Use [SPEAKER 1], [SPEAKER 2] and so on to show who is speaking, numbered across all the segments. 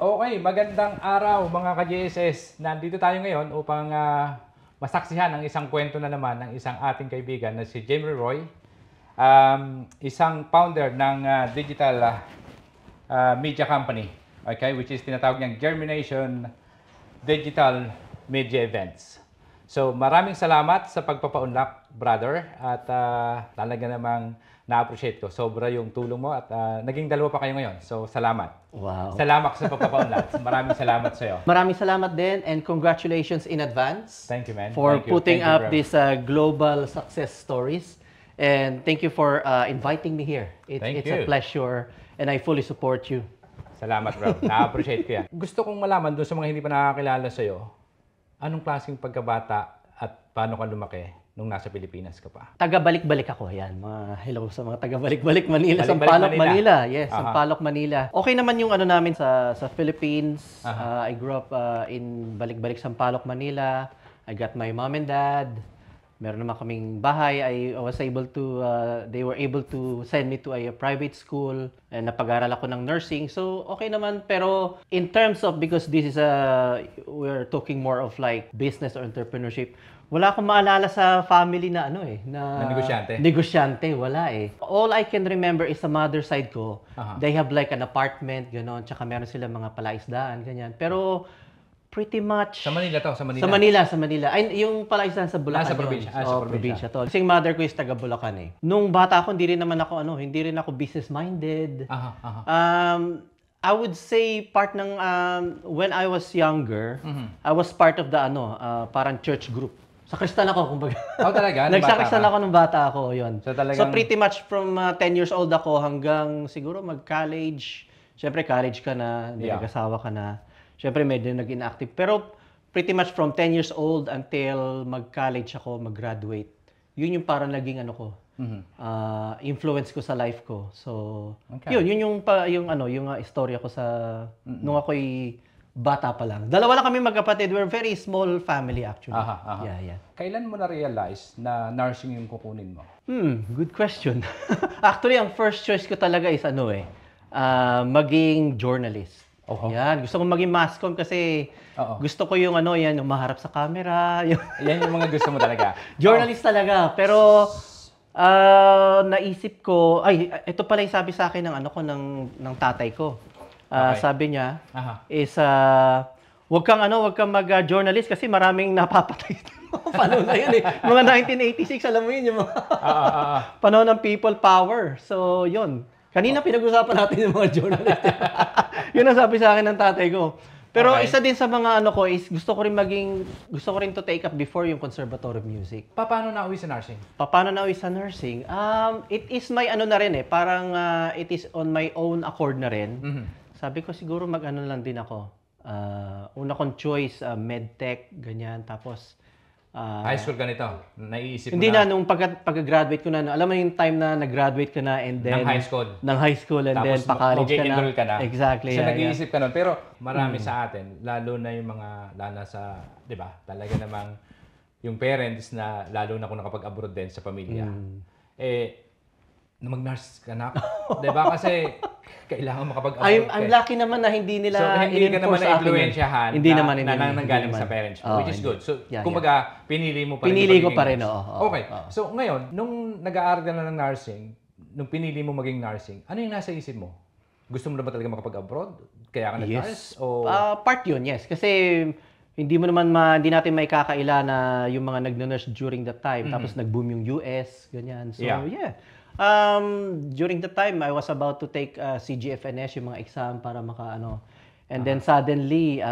[SPEAKER 1] Okay, magandang araw mga ka-JSS. Nandito tayo ngayon upang masaksihan ang isang kwento na naman ng isang ating kaibigan na si Jamie Roy, isang founder ng digital media company, okay, which is tinatawag niyang Germination Digital Media Events. So maraming salamat sa pagpapaunlak, brother, at talaga namang na-appreciate ko. Sobra yung tulong mo at naging dalawa pa kayo ngayon. So, salamat.
[SPEAKER 2] Wow.
[SPEAKER 1] Salamat sa pagpapaunlad. Maraming salamat sa iyo.
[SPEAKER 2] Maraming salamat din and congratulations in advance.
[SPEAKER 1] Thank you, man.
[SPEAKER 2] For
[SPEAKER 1] Thank you.
[SPEAKER 2] putting
[SPEAKER 1] Thank you,
[SPEAKER 2] up
[SPEAKER 1] bro.
[SPEAKER 2] these global success stories. And thank you for inviting me here.
[SPEAKER 1] Thank
[SPEAKER 2] It's
[SPEAKER 1] you.
[SPEAKER 2] a pleasure and I fully support you.
[SPEAKER 1] Salamat, bro. Na-appreciate ko yan. Gusto kong malaman doon sa mga hindi pa nakakilala sa iyo, anong klaseng pagkabata at paano ka lumaki nung nasa Pilipinas ka pa?
[SPEAKER 2] Taga-balik-balik ako. Yan. Hello sa mga taga-balik-balik Manila.
[SPEAKER 1] Balik-balik
[SPEAKER 2] Sampaloc,
[SPEAKER 1] Manila.
[SPEAKER 2] Manila. Yes,
[SPEAKER 1] Aha.
[SPEAKER 2] Sampaloc, Manila. Okay naman yung ano namin sa Philippines.
[SPEAKER 1] Aha.
[SPEAKER 2] I grew up in balik-balik Sampaloc, Manila. I got my mom and dad. Meron naman kaming bahay. I was able to, they were able to send me to a private school. And napag-aral ako ng nursing. So, okay naman. Pero in terms of, because this is we're talking more of like business or entrepreneurship, wala akong maalala sa family na ano
[SPEAKER 1] Na negosyante?
[SPEAKER 2] Negosyante, wala eh. All I can remember is sa mother side ko,
[SPEAKER 1] Aha.
[SPEAKER 2] they have like an apartment, gano'n, tsaka meron sila mga palaisdaan, ganyan. Pero pretty much...
[SPEAKER 1] Sa Manila to, sa Manila.
[SPEAKER 2] Sa Manila. Ay, yung palaisdaan sa Bulacan.
[SPEAKER 1] Sa probinsya. Sa
[SPEAKER 2] probinsya to. Kasi yung mother ko is taga Bulacan eh. Nung bata ako, hindi rin ako business-minded.
[SPEAKER 1] Aha, aha.
[SPEAKER 2] I would say part ng when I was younger, I was part of the parang church group. Sa Kristal ako, kumbaga.
[SPEAKER 1] Oh, talaga? Nung
[SPEAKER 2] Nagsakristal
[SPEAKER 1] bata ka?
[SPEAKER 2] ako nung bata ako, yun.
[SPEAKER 1] So, talagang-
[SPEAKER 2] So pretty much from 10 years old ako hanggang siguro mag-college. Siyempre, college ka na,
[SPEAKER 1] Yeah.
[SPEAKER 2] nag-asawa ka na. Siyempre, medyo nag-inactive. Pero pretty much from 10 years old until mag-college ako, mag-graduate. Yun yung parang naging influence ko sa life ko. So,
[SPEAKER 1] Okay.
[SPEAKER 2] yun yung istorya ko sa nung ako'y bata pa lang. Dalawa lang kami magkapatid. We're a very small family actually.
[SPEAKER 1] Aha, aha.
[SPEAKER 2] Yeah.
[SPEAKER 1] Kailan mo na-realize na nursing yung kukunin mo?
[SPEAKER 2] Good question. Actually, ang first choice ko talaga is maging journalist.
[SPEAKER 1] Oho.
[SPEAKER 2] Yan, gusto kong maging mass comm kasi
[SPEAKER 1] Oo.
[SPEAKER 2] gusto ko yung yung maharap sa camera, yung
[SPEAKER 1] Yan yung mga gusto mo talaga.
[SPEAKER 2] journalist talaga. Pero naisip ko, ito pala yung sabi sa akin ng tatay ko.
[SPEAKER 1] Okay.
[SPEAKER 2] Sabi niya
[SPEAKER 1] Aha.
[SPEAKER 2] is wag kang mag-journalist kasi maraming napapatay. Paano na yun eh. Mga 1986, alam mo yun, yung mga panahon ng people power. So, yun. Kanina pinag-usapan natin yung mga journalist. Yun ang sabi sa akin ng tatay ko. Pero
[SPEAKER 1] Okay.
[SPEAKER 2] isa din sa mga ko is gusto ko rin to take up before yung Conservatory of Music.
[SPEAKER 1] Paano nauwi sa nursing?
[SPEAKER 2] Paano na sa nursing? It is my na rin eh. Parang it is on my own accord na rin. Sabi ko siguro lang din ako. Una kong choice, medtech, ganyan. Tapos,
[SPEAKER 1] High school ka nito? Naiisip mo
[SPEAKER 2] hindi na, nung pag-graduate ko na, alam mo yung time na nag-graduate ka na and then...
[SPEAKER 1] Ng high school.
[SPEAKER 2] Ng high school and then pa-college ka na.
[SPEAKER 1] mag-enroll ka na.
[SPEAKER 2] Exactly.
[SPEAKER 1] So,
[SPEAKER 2] yeah.
[SPEAKER 1] nag-iisip ka nun. Pero marami sa atin, lalo na yung mga, lalo sa, di ba, talaga namang yung parents na, lalo na kung nakapag-abroad din sa pamilya, na mag-nurse ka na. Di ba? Kasi kailangan makapag-abroad
[SPEAKER 2] I'm lucky naman na hindi nila
[SPEAKER 1] So, hindi ka naman
[SPEAKER 2] in-enforce sa akin yun.
[SPEAKER 1] na-influensyahan
[SPEAKER 2] Hindi
[SPEAKER 1] na,
[SPEAKER 2] naman.
[SPEAKER 1] nanggaling sa parents mo, which is good. So,
[SPEAKER 2] Yeah,
[SPEAKER 1] kumbaga, pinili mo pa rin.
[SPEAKER 2] Pinili
[SPEAKER 1] yung
[SPEAKER 2] ko pa
[SPEAKER 1] pagiging
[SPEAKER 2] rin,
[SPEAKER 1] nurse.
[SPEAKER 2] oo.
[SPEAKER 1] Okay. So, ngayon, nung nag-aaral ka na ng nursing, nung pinili mo maging nursing, ano yung nasa isip mo? Gusto mo na ba talaga makapag-abroad? Kaya ka nag-nurse?
[SPEAKER 2] Yes.
[SPEAKER 1] O...
[SPEAKER 2] Part yun, yes. Kasi hindi natin may kakaila na yung mga nag-nurse during that time. Tapos nag-boom yung US, ganyan. So, yeah. During the time, I was about to take CGFNS, yung mga exam para And then suddenly,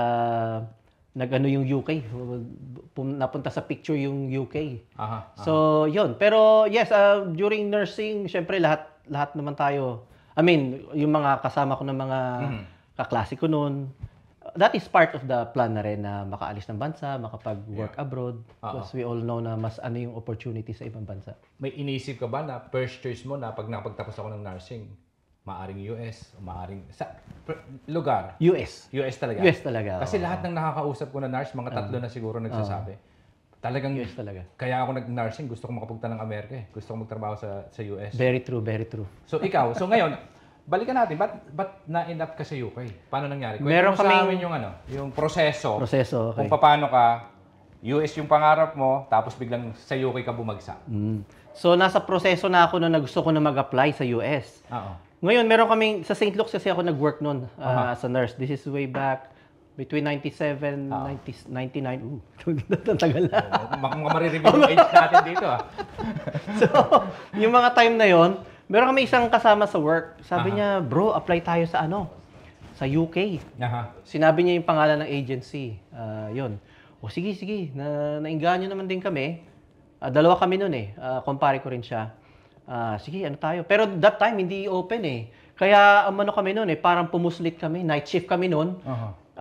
[SPEAKER 2] yung UK. Napunta sa picture yung UK. So, yun. Pero yes, during nursing, syempre lahat naman tayo. I mean, yung mga kasama ko ng mga kaklase ko noon, that is part of the plan na rin na makaalis ng bansa, makapag-work abroad. Because we all know na mas yung opportunity sa ibang bansa.
[SPEAKER 1] May inisip ka ba na first choice mo na pag nakapagtapos ako ng nursing, maaring US, o maaring sa lugar?
[SPEAKER 2] US.
[SPEAKER 1] US talaga?
[SPEAKER 2] US talaga.
[SPEAKER 1] Kasi lahat ng nakakausap ko na nurse, mga tatlo na siguro nagsasabi. Talagang
[SPEAKER 2] US talaga.
[SPEAKER 1] Kaya ako nag-nursing, gusto ko makapunta ng Amerika eh. Gusto ko magtrabaho sa US.
[SPEAKER 2] Very true, very true.
[SPEAKER 1] So ikaw, so ngayon, balikan natin, ba't na-end up ka sa UK? Paano nangyari? Kwento
[SPEAKER 2] Meron
[SPEAKER 1] mo sa
[SPEAKER 2] kaming-
[SPEAKER 1] amin yung proseso.
[SPEAKER 2] Okay.
[SPEAKER 1] Kung paano ka, US yung pangarap mo, tapos biglang sa UK ka bumagsak.
[SPEAKER 2] So, nasa proseso na ako na gusto ko na mag-apply sa US.
[SPEAKER 1] Oo.
[SPEAKER 2] Ngayon, meron kaming, sa St. Luke's kasi ako nag-work noon as a nurse. This is way back between 97, 99. Ooh, tagal na.
[SPEAKER 1] Mga marireview yung age natin dito
[SPEAKER 2] So, yung mga time na yon, meron kami isang kasama sa work. Sabi niya, bro, apply tayo sa sa UK. Sinabi niya yung pangalan ng agency. Yun. O sige. Nainganyo naman din kami. Dalawa kami nun kumpare ko rin siya. Sige, tayo. Pero that time, hindi open Kaya kami nun parang pumuslit kami. Night shift kami nun.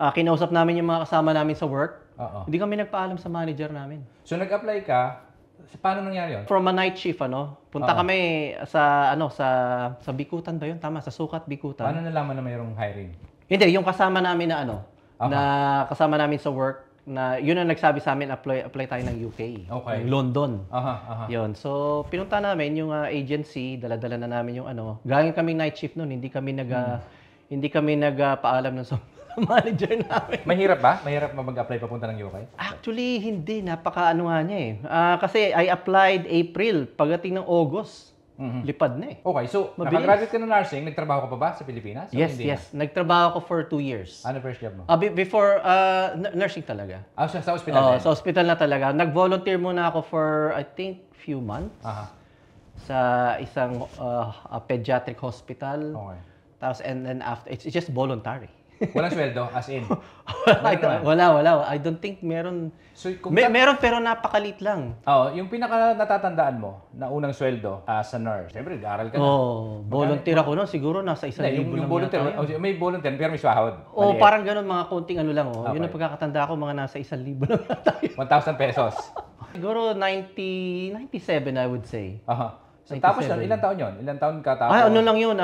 [SPEAKER 2] Kinausap namin yung mga kasama namin sa work. Hindi kami nagpaalam sa manager namin.
[SPEAKER 1] So nag-apply ka, paano nangyari yun?
[SPEAKER 2] From a night shift, punta kami sa Bikutan ba yun? Tama, sa Sukat, Bikutan.
[SPEAKER 1] Paano nalaman na mayroong hiring?
[SPEAKER 2] Hindi, yung kasama namin na kasama namin sa work, na yun ang nagsabi sa amin, apply tayo ng UK.
[SPEAKER 1] Okay.
[SPEAKER 2] Ng London.
[SPEAKER 1] Yun.
[SPEAKER 2] So, pinunta namin yung agency, dala-dala na namin yung galing kami night shift noon, hindi kami nagpaalam ng manager namin.
[SPEAKER 1] Mahirap ba? Mahirap ba mag-apply papunta ng UK?
[SPEAKER 2] Actually, hindi. Napaka-ano nga niya kasi I applied April. Pagdating ng August, lipad na
[SPEAKER 1] Okay, so nakagraduate ka ng nursing, nagtrabaho ka pa ba sa Pilipinas?
[SPEAKER 2] Yes. Nagtrabaho ako for 2 years.
[SPEAKER 1] Ano first job mo?
[SPEAKER 2] Before, nursing talaga.
[SPEAKER 1] Sa ospital?
[SPEAKER 2] Sa hospital na talaga. Nag-volunteer muna ako for, I think, few months. Sa isang pediatric hospital.
[SPEAKER 1] Okay.
[SPEAKER 2] Tapos, and then after, it's just voluntary.
[SPEAKER 1] Walang sweldo, as in?
[SPEAKER 2] Wala. I don't think meron.
[SPEAKER 1] So,
[SPEAKER 2] meron pero napakalit lang.
[SPEAKER 1] Yung pinaka natatandaan mo na unang sweldo as a nurse. Siyempre, aral ka na.
[SPEAKER 2] Volunteer ako noon. Siguro nasa 1,000 lang
[SPEAKER 1] volunteer, may volunteer pero may swahod.
[SPEAKER 2] Parang ganun, mga konting lang. Yun ang pagkakatanda ko, mga nasa 1,000 lang tayo.
[SPEAKER 1] 1,000 pesos.
[SPEAKER 2] Siguro 97, I would say.
[SPEAKER 1] So, tapos yun, ilang taon yun? Ilang taon ka tapos?
[SPEAKER 2] Lang yun.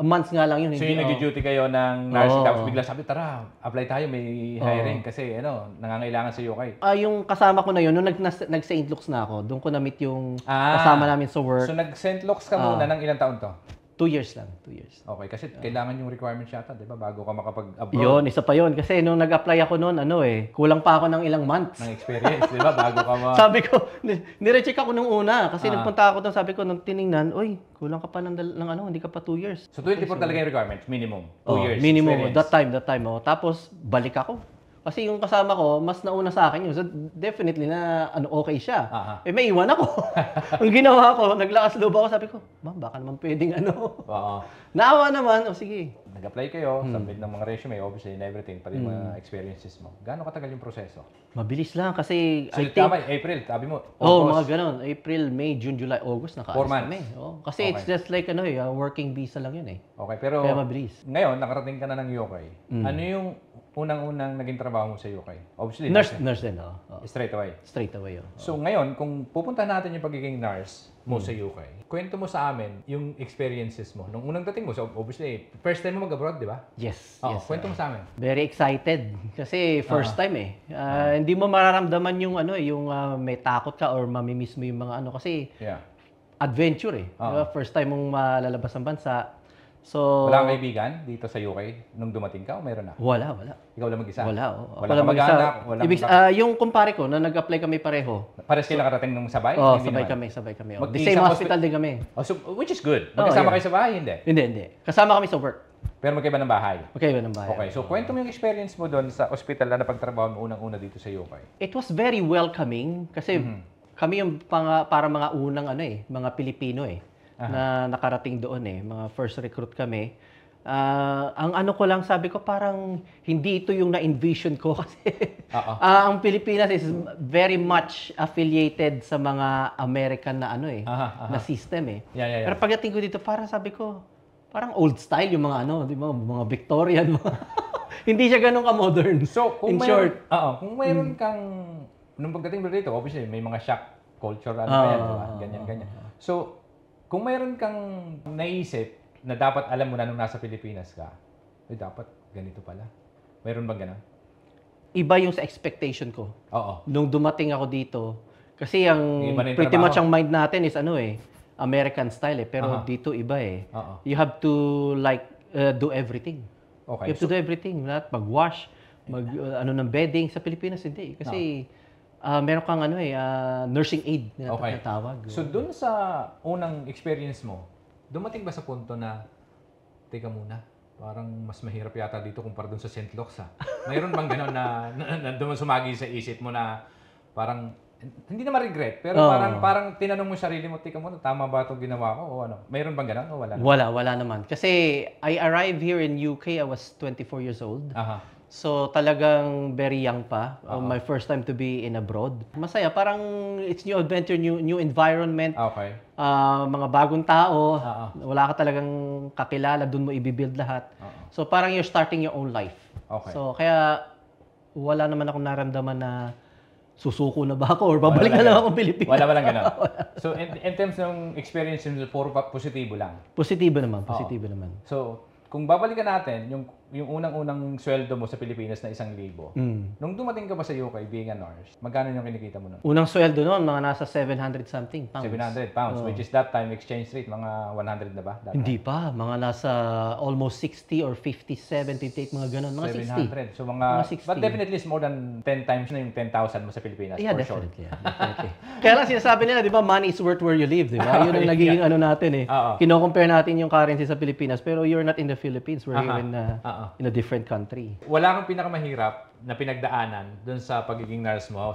[SPEAKER 2] Months nga lang yun.
[SPEAKER 1] So yung nag-duty kayo ng nursing, tapos bigla sabi, tara, apply tayo, may hiring kasi nangangailangan sa UK.
[SPEAKER 2] Yung kasama ko na yun, nung nag-St. Luke's na ako, doon ko na-meet yung kasama namin sa work.
[SPEAKER 1] So nag-St. Luke's ka muna ng ilang taon to?
[SPEAKER 2] 2 years lang, 2 years.
[SPEAKER 1] Okay, kasi kailangan yung requirements yata, di ba? Bago ka makapag-abroad.
[SPEAKER 2] Yun, isa pa yun. Kasi nung nag-apply ako noon, kulang pa ako ng ilang months.
[SPEAKER 1] Ng experience, di ba? Bago ka
[SPEAKER 2] Sabi ko, nirecheck ako nung una. Kasi nagpunta ako doon, sabi ko, nung tiningnan, kulang ka pa ng hindi ka pa 2 years.
[SPEAKER 1] So 24 talaga yung requirements, minimum. 2 years
[SPEAKER 2] minimum,
[SPEAKER 1] experience.
[SPEAKER 2] that time. Tapos, balik ako. Kasi yung kasama ko, mas nauna sa akin yun. So, definitely na okay siya. May iwan ako. Ang ginawa ko, naglakas loob ako, sabi ko, ma'am, baka naman pwedeng Naawa naman, sige.
[SPEAKER 1] Nag-apply kayo, submit ng mga resume, obviously, and everything, pati mga experiences mo. Gaano katagal yung proseso?
[SPEAKER 2] Mabilis lang kasi
[SPEAKER 1] So, tama, April, sabi mo,
[SPEAKER 2] mga ganun. April, May, June, July, August, nakaalis
[SPEAKER 1] 4 months.
[SPEAKER 2] kami. Kasi it's just like, working visa lang yun
[SPEAKER 1] Okay, pero
[SPEAKER 2] kaya mabilis.
[SPEAKER 1] Ngayon, nakarating ka na ng UK. Ano yung unang-unang naging trabaho mo sa UK? Obviously,
[SPEAKER 2] Nurse din,
[SPEAKER 1] straight away.
[SPEAKER 2] Straight away,
[SPEAKER 1] So ngayon, kung pupunta natin yung pagiging nurse mo sa UK, kwento mo sa amin yung experiences mo. Nung unang dating mo, so obviously, first time mo mag-abroad, di ba?
[SPEAKER 2] Yes.
[SPEAKER 1] Kwento mo sa amin.
[SPEAKER 2] Very excited. Kasi first time hindi mo mararamdaman yung yung may takot ka or mamimiss mo yung mga kasi adventure Diba? First time mong malalabas ng bansa. So,
[SPEAKER 1] wala kang kaibigan dito sa UK nung dumating ka o meron na?
[SPEAKER 2] Wala.
[SPEAKER 1] Ikaw lang mag-isa?
[SPEAKER 2] Wala.
[SPEAKER 1] Wala kang mag-anak?
[SPEAKER 2] Yung kumpare ko, na nag-apply kami pareho.
[SPEAKER 1] Pares kayo nakarating nung sabay?
[SPEAKER 2] Sabay kami. The same hospital din kami.
[SPEAKER 1] So, which is good. Magkasama kayo sa bahay?
[SPEAKER 2] Hindi. Kasama kami sa work.
[SPEAKER 1] Pero magkaiba ng bahay?
[SPEAKER 2] Magkaiba ng bahay.
[SPEAKER 1] Okay, so kwento mo yung experience mo doon sa hospital na napagtrabaho mo unang-una dito sa UK.
[SPEAKER 2] It was very welcoming kasi kami yung para mga unang mga Pilipino na nakarating doon mga first recruit kami. Ang ko lang sabi ko parang hindi ito yung na-envision ko kasi ang Pilipinas is very much affiliated sa mga American na na system
[SPEAKER 1] Yeah.
[SPEAKER 2] Pero pagdating ko dito parang sabi ko parang old style yung mga di ba mga Victorian hindi siya ganun ka-modern.
[SPEAKER 1] So,
[SPEAKER 2] in short,
[SPEAKER 1] kung mayroon kang nung pagdating mo dito, obviously may mga shock culture pa yan, diba? Ganyan. So, kung mayroon kang naisip na dapat alam mo na nung nasa Pilipinas ka, dapat ganito pala. Mayroon bang ganun?
[SPEAKER 2] Iba yung sa expectation ko.
[SPEAKER 1] Oo.
[SPEAKER 2] Nung dumating ako dito, kasi
[SPEAKER 1] Iba na yung
[SPEAKER 2] pretty
[SPEAKER 1] trabaho.
[SPEAKER 2] much ang mind natin is American style eh. Pero dito iba eh.
[SPEAKER 1] Oo.
[SPEAKER 2] You have to like do everything.
[SPEAKER 1] Okay.
[SPEAKER 2] You have to do everything. Lahat, mag-wash, ano ng bedding. Sa Pilipinas hindi. Kasi meron kang nursing aid na tawag.
[SPEAKER 1] So dun sa unang experience mo, dumating ba sa punto na, teka muna, parang mas mahirap yata dito kumpara dun sa St. Luke's Mayroon bang gano'n na sumagi sa isip mo na parang, hindi naman regret, pero parang tinanong mo sarili mo, tika muna, tama ba itong ginawa ko o ano? Mayroon bang gano'n o wala naman?
[SPEAKER 2] Wala naman. Kasi I arrived here in UK, I was 24 years old.
[SPEAKER 1] Aha.
[SPEAKER 2] So talagang very young pa. My first time to be in abroad. Masaya, parang it's new adventure, new environment.
[SPEAKER 1] Okay.
[SPEAKER 2] Mga bagong tao. Wala ka talagang kakilala, doon mo i-build lahat. So parang you're starting your own life.
[SPEAKER 1] Okay.
[SPEAKER 2] So kaya wala naman akong naramdaman na susuko na ba ako or babalik na lang akong Pilipinas.
[SPEAKER 1] Walang ganun. So in terms ng experience, puro positibo lang.
[SPEAKER 2] Positibo naman.
[SPEAKER 1] So kung babalikan natin yung unang-unang sweldo mo sa Pilipinas na 1,000. Nung dumating ka pa sa UK being a nurse, magkano yung kinikita mo nun?
[SPEAKER 2] Unang sweldo noon, mga nasa 700 something pounds.
[SPEAKER 1] 700 pounds, which is that time exchange rate, mga 100 na ba?
[SPEAKER 2] Hindi pa, mga nasa almost 60 or 57, 58, mga ganun, mga
[SPEAKER 1] 700. So mga
[SPEAKER 2] 60.
[SPEAKER 1] But definitely it's more than 10 times na yung 10,000 mo sa Pilipinas.
[SPEAKER 2] Yeah,
[SPEAKER 1] for
[SPEAKER 2] definitely. Sure. Definitely. Kaya lang sinasabi nila, di ba, money is worth where you live, di ba? Yun ang nagiging ano natin eh. Kino-compare natin yung currency sa Pilipinas, pero you're not in the Philippines, we're here in a different country.
[SPEAKER 1] Wala kang pinakamahirap na pinagdaanan dun sa pagiging nurse mo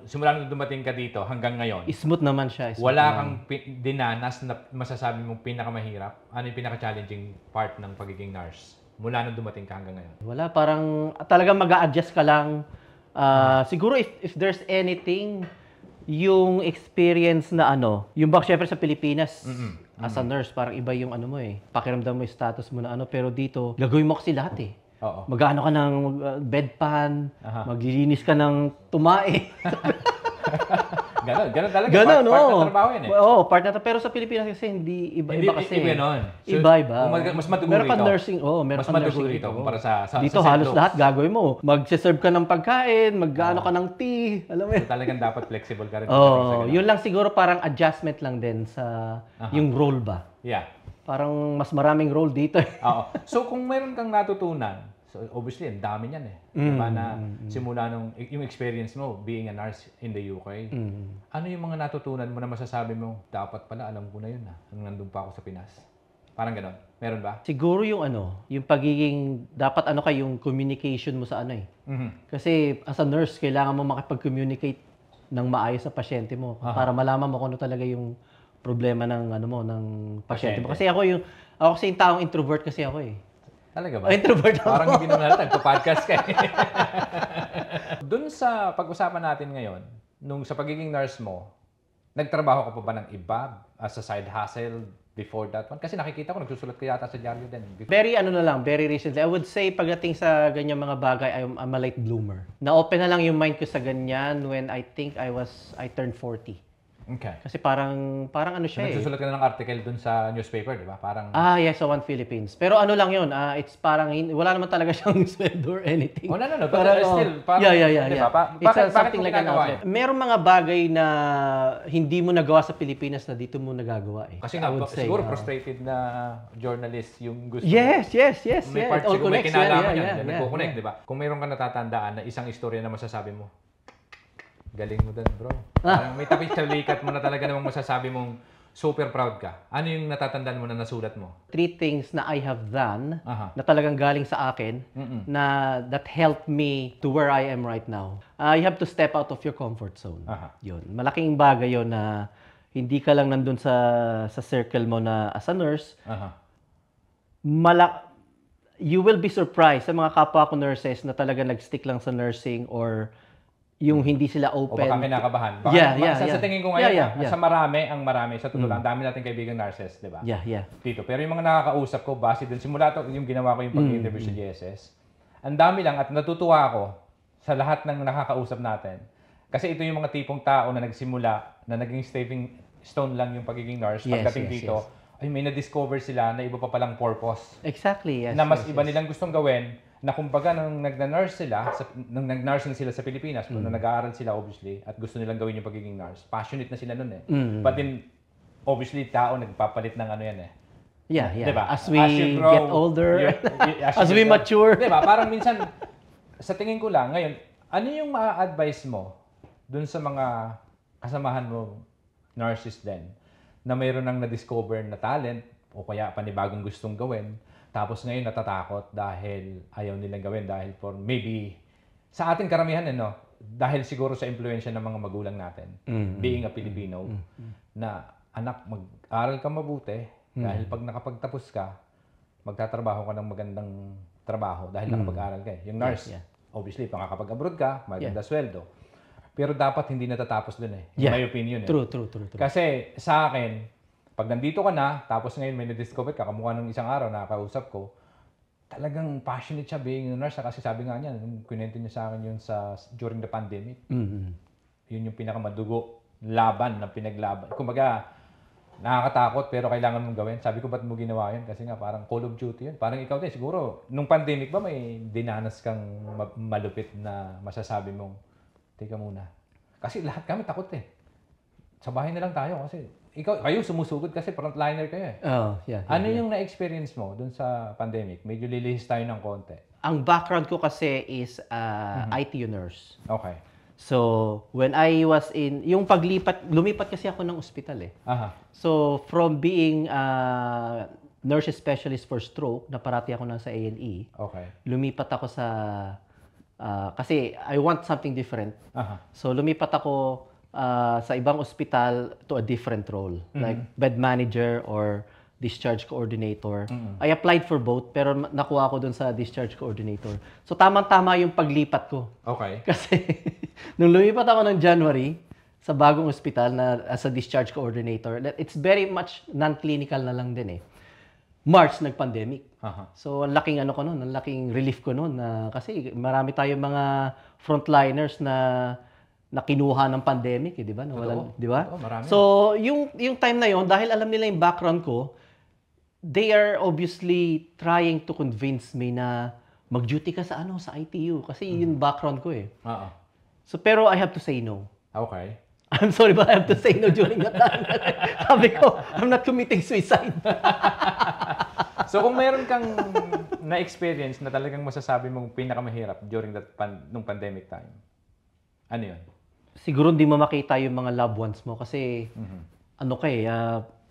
[SPEAKER 1] simula nung dumating ka dito hanggang ngayon.
[SPEAKER 2] Smooth naman siya.
[SPEAKER 1] Wala kang dinanas na masasabi mong pinakamahirap? Ano yung pinaka-challenging part ng pagiging nurse mula nung dumating ka hanggang ngayon?
[SPEAKER 2] Wala, parang talagang mag-a-adjust ka lang. Siguro if there's anything, yung experience na yung bak syempre sa Pilipinas, as a nurse, parang iba yung mo pakiramdam mo yung status mo na pero dito, gagawin mo kasi lahat eh. Mag-ano ka ng bedpan, maglilinis ka ng tumae.
[SPEAKER 1] Ganon talaga.
[SPEAKER 2] Ganon,
[SPEAKER 1] part ng trabaho yun eh.
[SPEAKER 2] Oo, part na pero sa Pilipinas kasi iba kasi.
[SPEAKER 1] Iba nun. So,
[SPEAKER 2] iba.
[SPEAKER 1] Mas matuguri
[SPEAKER 2] meron pa nursing, meron pa nursing
[SPEAKER 1] dito kumpara sa
[SPEAKER 2] dito
[SPEAKER 1] sa
[SPEAKER 2] halos lahat gagawin mo. Mag-serve ka ng pagkain, mag-ano ka ng tea, alam mo yun.
[SPEAKER 1] So, talagang dapat flexible ka rin.
[SPEAKER 2] Yun lang siguro parang adjustment lang din sa yung role ba.
[SPEAKER 1] Yeah.
[SPEAKER 2] Parang mas maraming role dito.
[SPEAKER 1] So kung meron kang natutunan, so obviously, ang dami niyan eh. Diba na simula yung experience mo being a nurse in the UK, ano yung mga natutunan mo na masasabi mo, dapat pala alam ko na yun nung nandun pa ako sa Pinas? Parang ganon. Meron ba?
[SPEAKER 2] Siguro yung yung pagiging, dapat yung communication mo sa Kasi as a nurse, kailangan mo makipag-communicate ng maayos sa pasyente mo para malaman mo kung ano talaga yung problema ng ng pasyente mo. Kasi ako kasi yung taong introvert kasi ako eh.
[SPEAKER 1] Talaga ba?
[SPEAKER 2] Introvert ako.
[SPEAKER 1] Parang hindi naman natin, nagpa-podcast ka eh. Doon sa pag-usapan natin ngayon, sa pagiging nurse mo, nagtrabaho ka pa ba ng iba as a side hustle before that one? Kasi nakikita ko, nagsusulat ka yata sa diaryo din.
[SPEAKER 2] Very recently. I would say, pagdating sa ganyan mga bagay, I'm a late bloomer. Na-open na lang yung mind ko sa ganyan when I think I turned 40.
[SPEAKER 1] Okay.
[SPEAKER 2] Kasi parang siya
[SPEAKER 1] nagsusulat ka na ng article dun sa newspaper, di ba? Parang...
[SPEAKER 2] yes, so One Philippines. Pero lang yun, it's parang, wala naman talaga siyang sweldo or anything.
[SPEAKER 1] No. But still, parang...
[SPEAKER 2] Yeah.
[SPEAKER 1] Diba?
[SPEAKER 2] It's something like an outlet. Merong mga bagay na hindi mo nagawa sa Pilipinas na dito mo nagagawa eh.
[SPEAKER 1] Kasi siguro frustrated na journalist yung gusto
[SPEAKER 2] Yes.
[SPEAKER 1] May part siguro, may kinalaman yan. Nagko-connect, di ba? Kung mayroon ka natatandaan na isang istorya na masasabi mo, galing mo dun, bro. Parang may tapis sa likat mo na talaga namang masasabi mong super proud ka. Ano yung natatandaan mo na nasulat mo?
[SPEAKER 2] 3 things na I have done na talagang galing sa akin na that helped me to where I am right now. You have to step out of your comfort zone. Yun. Malaking bagay yun na hindi ka lang nandun sa circle mo na as a nurse. You will be surprised sa mga kapwa ko nurses na talaga nag-stick lang sa nursing or yung hindi sila open.
[SPEAKER 1] O baka kinakabahan. Sa tingin ko ngayon, sa marami, sa totoo lang, dami natin kaibigang nurses, di ba?
[SPEAKER 2] Yeah.
[SPEAKER 1] Dito. Pero yung mga nakakausap ko, base dun, simula yung ginawa ko yung pag-interview sa GSS, ang dami lang at natutuwa ako sa lahat ng nakakausap natin. Kasi ito yung mga tipong tao na nagsimula, na naging stepping stone lang yung pagiging nurse. Pagdating dito, ay may na-discover sila na iba pa palang purpose.
[SPEAKER 2] Exactly, yes.
[SPEAKER 1] Na mas iba nilang gustong gawin, na kumbaga nung nag-nursing sila sa Pilipinas, nung nag-aaral sila obviously, at gusto nilang gawin yung pagiging nurse, passionate na sila nun eh. But then, obviously, tao nagpapalit ng ano yan eh.
[SPEAKER 2] Yeah.
[SPEAKER 1] Diba?
[SPEAKER 2] As we
[SPEAKER 1] you grow,
[SPEAKER 2] get older, as we
[SPEAKER 1] get old.
[SPEAKER 2] mature.
[SPEAKER 1] Diba? Parang minsan, sa tingin ko lang, ngayon, ano yung ma-advise mo dun sa mga kasamahan mo, nurses din, na mayroon nang na-discover na talent o kaya panibagong gustong gawin, tapos ngayon natatakot dahil ayaw nilang gawin dahil for maybe, sa ating karamihan, dahil siguro sa impluensya ng mga magulang natin, being a Filipino, na anak, mag-aral ka mabuti, dahil pag nakapagtapos ka, magtatrabaho ka ng magandang trabaho dahil nakapag-aral ka eh. Yung nurse, obviously, makakapag-abroad ka, maganda sweldo. Pero dapat hindi natatapos dun eh. In my opinion eh.
[SPEAKER 2] True.
[SPEAKER 1] Kasi sa akin, pag nandito ka na, tapos ngayon may na-discover ka, kamukha nung isang araw na nakausap ko, talagang passionate siya being a nurse. Kasi sabi nga niya, kwento niya sa akin yun during the pandemic. Yun yung pinakamadugo laban na pinaglaban. Kumbaga, nakakatakot pero kailangan mong gawin. Sabi ko, ba't mo ginawa yun? Kasi nga parang Call of Duty yun. Parang ikaw din, siguro, nung pandemic ba may dinanas kang malupit na masasabi mong, teka muna. Kasi lahat kami takot eh. Sa bahay na lang tayo kasi kayo sumusugod kasi frontliner kayo eh. Ano yung na-experience mo dun sa pandemic? Medyo lilihis tayo ng konti.
[SPEAKER 2] Ang background ko kasi is IT nurse.
[SPEAKER 1] Okay.
[SPEAKER 2] So, when I was yung lumipat kasi ako ng ospital eh. So, from being nurse specialist for stroke, na parati ako sa A&E, lumipat ako sa, kasi I want something different. So, lumipat ako sa ibang ospital to a different role, like bed manager or discharge coordinator. I applied for both, pero nakuha ko dun sa discharge coordinator. So, tamang-tama yung paglipat ko.
[SPEAKER 1] Okay.
[SPEAKER 2] Kasi, nung lumipat ako ng January, sa bagong ospital na as a discharge coordinator, it's very much non-clinical na lang din eh. March, nag-pandemic. So, ang laking ang laking relief ko noon. Kasi marami tayong mga frontliners na kinuha ng pandemic, di ba? Di ba? So, yung time na yon, dahil alam nila yung background ko, they are obviously trying to convince me na mag-duty ka sa ITU kasi yung background ko eh. So pero I have to say no.
[SPEAKER 1] Okay.
[SPEAKER 2] I'm sorry but I have to say no during that time. Sabi ko, I'm not committing suicide.
[SPEAKER 1] So kung meron kang na-experience na talagang masasabi mong pinakamahirap during nung pandemic time, ano yun?
[SPEAKER 2] Siguro hindi mo makita yung mga loved ones mo kasi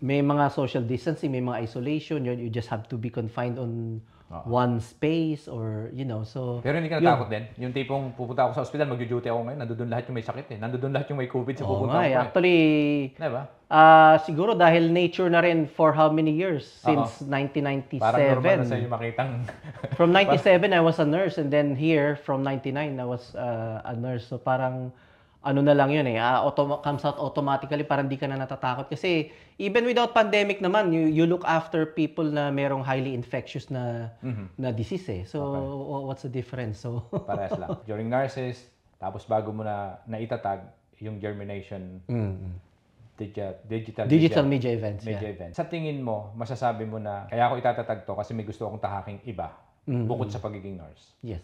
[SPEAKER 2] may mga social distancing, may mga isolation, you just have to be confined on one space or, so...
[SPEAKER 1] Pero hindi ka natakot din? Yung tipong pupunta ako sa ospital, mag-duty ako ngayon, nandun lahat yung may sakit eh. Nandun lahat yung may COVID sa pupunta ako.
[SPEAKER 2] Actually,
[SPEAKER 1] diba?
[SPEAKER 2] Siguro dahil nature na rin for how many years? Since 1997.
[SPEAKER 1] Parang normal na sa'yo makitang...
[SPEAKER 2] From 97, I was a nurse and then here, from 99, I was a nurse. So parang... na lang yun eh, comes out automatically, parang di ka na natatakot. Kasi even without pandemic naman, you look after people na merong highly infectious na disease eh. So, what's the difference? So,
[SPEAKER 1] parehas lang. During nurses, tapos bago mo na naitatag yung germination,
[SPEAKER 2] digital media events.
[SPEAKER 1] Sa tingin mo, masasabi mo na, kaya ako itatatag to kasi may gusto akong tahaking iba, bukod sa pagiging nurse.
[SPEAKER 2] Yes.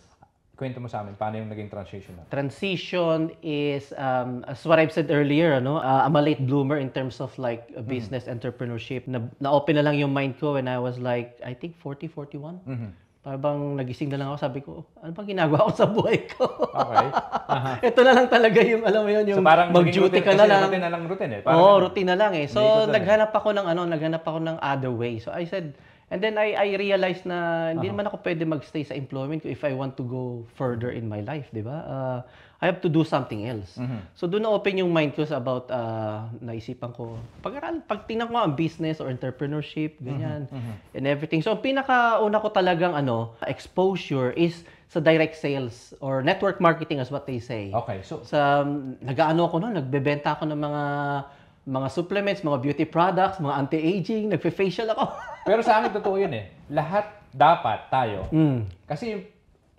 [SPEAKER 1] Kwento mo sa amin, paano yung naging transition na?
[SPEAKER 2] Transition is, as what I've said earlier, I'm a late bloomer in terms of like business entrepreneurship. Na-open na lang yung mind ko when I was like, I think 40, 41. Parang nagising na lang ako, sabi ko, ano bang ginagawa ko sa buhay ko?
[SPEAKER 1] Okay.
[SPEAKER 2] Ito na lang talaga yung, alam mo yun, yung mag-duty ka na lang.
[SPEAKER 1] Routine na lang routine eh.
[SPEAKER 2] Routine na lang eh. So, naghanap ako ng other way. So, I said, and then I realized na hindi naman ako pwede magstay sa employment ko if I want to go further in my life, di ba? I have to do something else. So doon na-open yung mind ko about naisipan ko, pag tingnan ko ang business or entrepreneurship, ganyan, and everything. So pinakauna ko talagang exposure is sa direct sales or network marketing as what they say.
[SPEAKER 1] Okay, so
[SPEAKER 2] nagbebenta ako ng mga supplements, mga beauty products, mga anti-aging, nagfe-facial ako.
[SPEAKER 1] Pero sa akin, totoo yun eh. Lahat dapat tayo. Kasi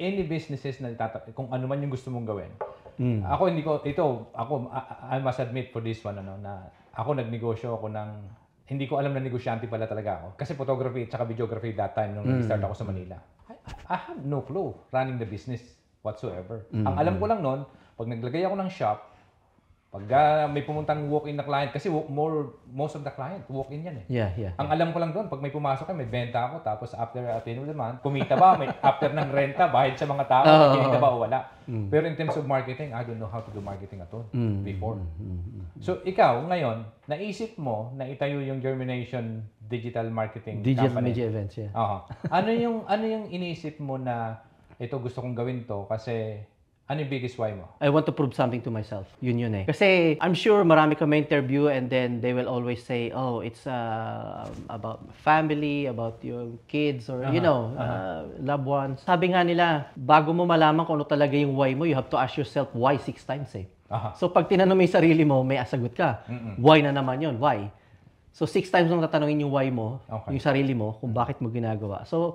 [SPEAKER 1] any businesses na kung ano man yung gusto mong gawin. Ako, I must admit for this one, na ako nagnegosyo ako hindi ko alam na negosyante pala talaga ako. Kasi photography at saka videography that time nung nag-start ako sa Manila. I have no clue running the business whatsoever. Ang alam ko lang noon, pag naglagay ako ng shop, Pag may pumuntang walk-in na client, kasi most of the client, walk-in yan eh.
[SPEAKER 2] Yeah.
[SPEAKER 1] Ang alam ko lang doon, pag may pumasok may benta ako, tapos after at the end of the month, kumita ba, may after ng renta, bahid sa mga tao, kumita ba o wala. Pero in terms of marketing, I don't know how to do marketing at all before. So ikaw, ngayon, naisip mo na itayo yung Germination Digital Marketing
[SPEAKER 2] Digital
[SPEAKER 1] Company.
[SPEAKER 2] media events, yeah.
[SPEAKER 1] Ano yung iniisip mo na ito gusto kong gawin to kasi ano yung biggest why mo?
[SPEAKER 2] I want to prove something to myself. Yun eh. Kasi I'm sure marami ka may interview and then they will always say, oh, it's about family, about your kids or, loved ones. Sabi nga nila, bago mo malaman kung ano talaga yung why mo, you have to ask yourself why 6 times eh. So pag tinanong mo yung sarili mo, may asagot ka. Why na naman yun? Why? So 6 times nang tatanungin yung why mo, yung sarili mo, kung bakit mo ginagawa. So,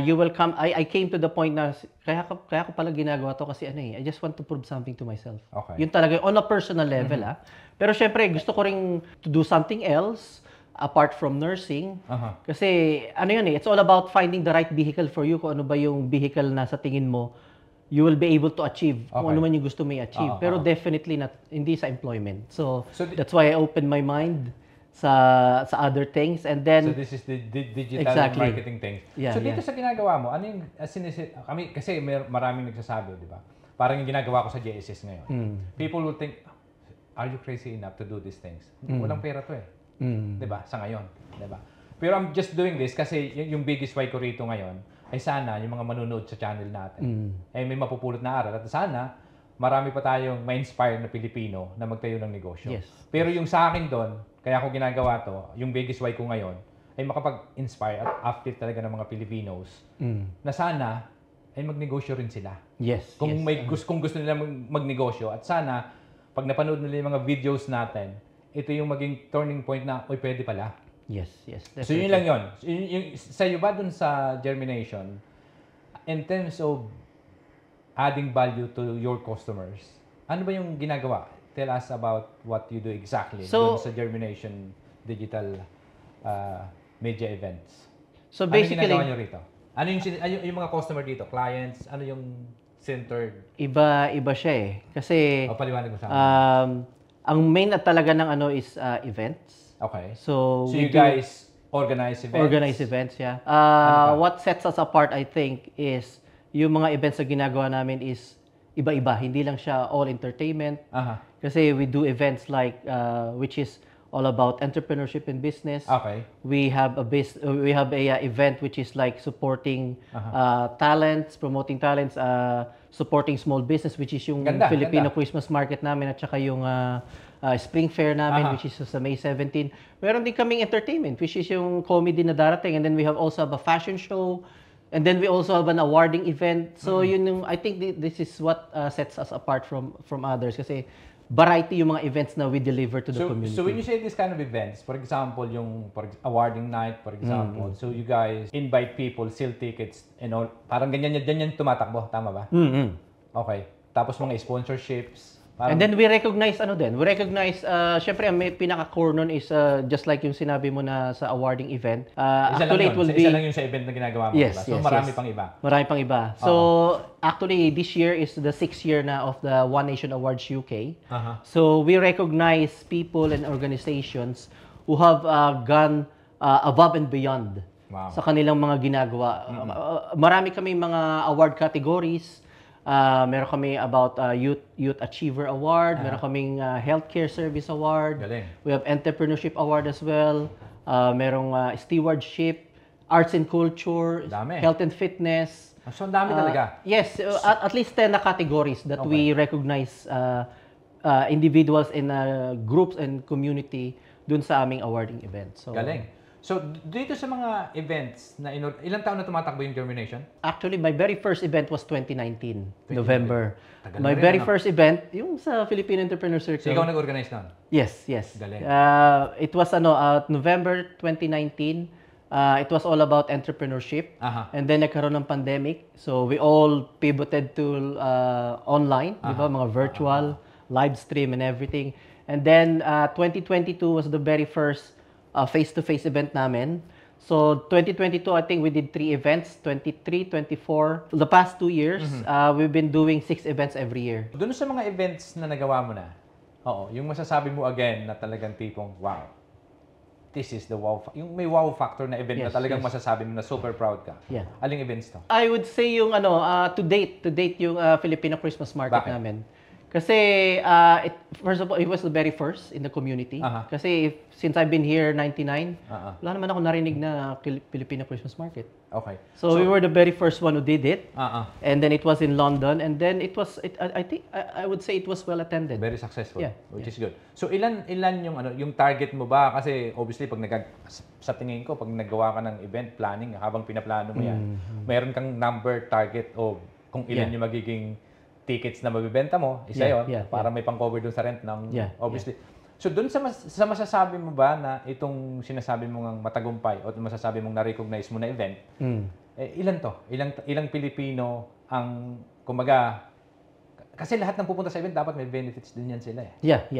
[SPEAKER 2] you will come, I came to the point na, kaya ko pala ginagawa to kasi I just want to prove something to myself. Yun talaga, on a personal level Pero syempre, gusto ko ring to do something else, apart from nursing. Kasi, it's all about finding the right vehicle for you, kung ano ba yung vehicle na sa tingin mo, you will be able to achieve, kung ano man yung gusto mo i-achieve. Pero definitely, hindi sa employment. So that's why I opened my mind sa other things and then
[SPEAKER 1] so this is the digital marketing thing. So dito sa ginagawa mo, ano yung kami kasi maraming nagsasabi, di ba? Parang yung ginagawa ko sa JSS ngayon. People will think, are you crazy enough to do these things? Walang pera to eh. Di ba? Sa ngayon, di ba? Pero I'm just doing this kasi yung biggest why ko rito ngayon ay sana yung mga manunood sa channel natin ay may mapupulot na aral at sana marami pa tayong ma-inspire na Pilipino na magtayo ng negosyo. Pero yung sa akin doon, kaya ako ginagawa to, yung biggest why ko ngayon, ay makapag-inspire at uplift talaga ng mga Filipinos na sana ay magnegosyo rin sila. Kung gusto nila magnegosyo at sana, pag napanood nila yung mga videos natin, ito yung maging turning point na, oy, pwede pala. So yun lang yun. Sa'yo ba dun sa Germination, in terms of adding value to your customers, ano ba yung ginagawa? Tell us about what you do exactly dun sa Germination Digital Media Events.
[SPEAKER 2] So basically,
[SPEAKER 1] ano yung ginagawa nyo rito? Ano yung mga customer dito? Clients? Ano yung centered?
[SPEAKER 2] Iba siya eh. Kasi
[SPEAKER 1] paliwanag mo sa amin.
[SPEAKER 2] ang main at talaga ng is events. So
[SPEAKER 1] you guys organize events?
[SPEAKER 2] Organize events, yeah. What sets us apart, I think, is yung mga events na ginagawa namin is iba-iba. Hindi lang siya all entertainment. Kasi we do events like, which is all about entrepreneurship and business. We have a event which is like supporting talents, promoting talents, supporting small business, which is yung Filipino Christmas market namin at saka yung Spring Fair namin, which is sa May 17. Meron din kaming entertainment, which is yung comedy na darating. And then we have also have a fashion show. And then we also have an awarding event. So yun yung, I think this is what sets us apart from others. Kasi variety yung mga events na we deliver to the community.
[SPEAKER 1] So when you say this kind of events, for example, yung awarding night, for example, so you guys invite people, sell tickets, and all, parang ganyan tumatakbo, tama ba? Okay. Tapos mga sponsorships.
[SPEAKER 2] And then we recognize syempre may pinaka-core nun is just like yung sinabi mo na sa awarding event. Actually, it will be...
[SPEAKER 1] Isa lang yung sa event na ginagawa mo, diba? So marami pang iba.
[SPEAKER 2] Marami pang iba. So actually, this year is the 6th year na of the One Nation Awards UK. So we recognize people and organizations who have gone above and beyond sa kanilang mga ginagawa. Marami kami mga award categories. Meron kami about Youth Achiever Award, meron kaming Healthcare Service Award.
[SPEAKER 1] Galing.
[SPEAKER 2] We have Entrepreneurship Award as well. Merong Stewardship, Arts and Culture, Health and Fitness.
[SPEAKER 1] So, ang dami talaga.
[SPEAKER 2] Yes, at least 10 na categories that we recognize individuals in groups and community dun sa aming awarding event. So,
[SPEAKER 1] galing. So, dito sa mga events, ilang taon na tumatakbo yung Germination?
[SPEAKER 2] Actually, my very first event was 2019, November. My very first event, yung sa Filipino Entrepreneur Circle.
[SPEAKER 1] So, ikaw nag-organize nun?
[SPEAKER 2] Yes.
[SPEAKER 1] Galing.
[SPEAKER 2] It was November 2019. It was all about entrepreneurship. And then nagkaroon ng pandemic. So, we all pivoted to online, di ba? Mga virtual, live stream and everything. And then, 2022 was the very first face-to-face event namin. So, 2022, I think we did 3 events, 23, 24. The past 2 years, we've been doing 6 events every year.
[SPEAKER 1] Doon sa mga events na nagawa mo na, Oo, yung masasabi mo again na talagang tipong, wow, this is the wow. Yung may wow factor na event na talagang masasabi mo na super proud ka.
[SPEAKER 2] Yeah.
[SPEAKER 1] Aling events to?
[SPEAKER 2] I would say yung to date yung Filipino Christmas market
[SPEAKER 1] Bakit?
[SPEAKER 2] namin. Kasi first of all, it was the very first in the community. Kasi since I've been here 99, wala naman ako narinig na Filipino Christmas market.
[SPEAKER 1] Okay.
[SPEAKER 2] So we were the very first one who did it.
[SPEAKER 1] Uh-uh.
[SPEAKER 2] And then it was in London, and then I think I would say it was well attended.
[SPEAKER 1] Very successful,
[SPEAKER 2] Yeah.
[SPEAKER 1] which is good. So ilan yung target mo ba? Kasi obviously sa tingin ko pag naggawa ka ng event planning habang pinaplano mo yan, mayroon kang number target o kung ilan yung magiging tickets na mabibenta mo, isa yon para may pang-cover dun sa rent ng obviously. So dun sa masasabi mo ba na itong sinasabi mo ng matagumpay o masasabi mong na-recognize mo na event, ilan to? Ilang Pilipino ang kumbaga kasi lahat ng pupunta sa event dapat may benefits din yan sila eh.
[SPEAKER 2] Yeah.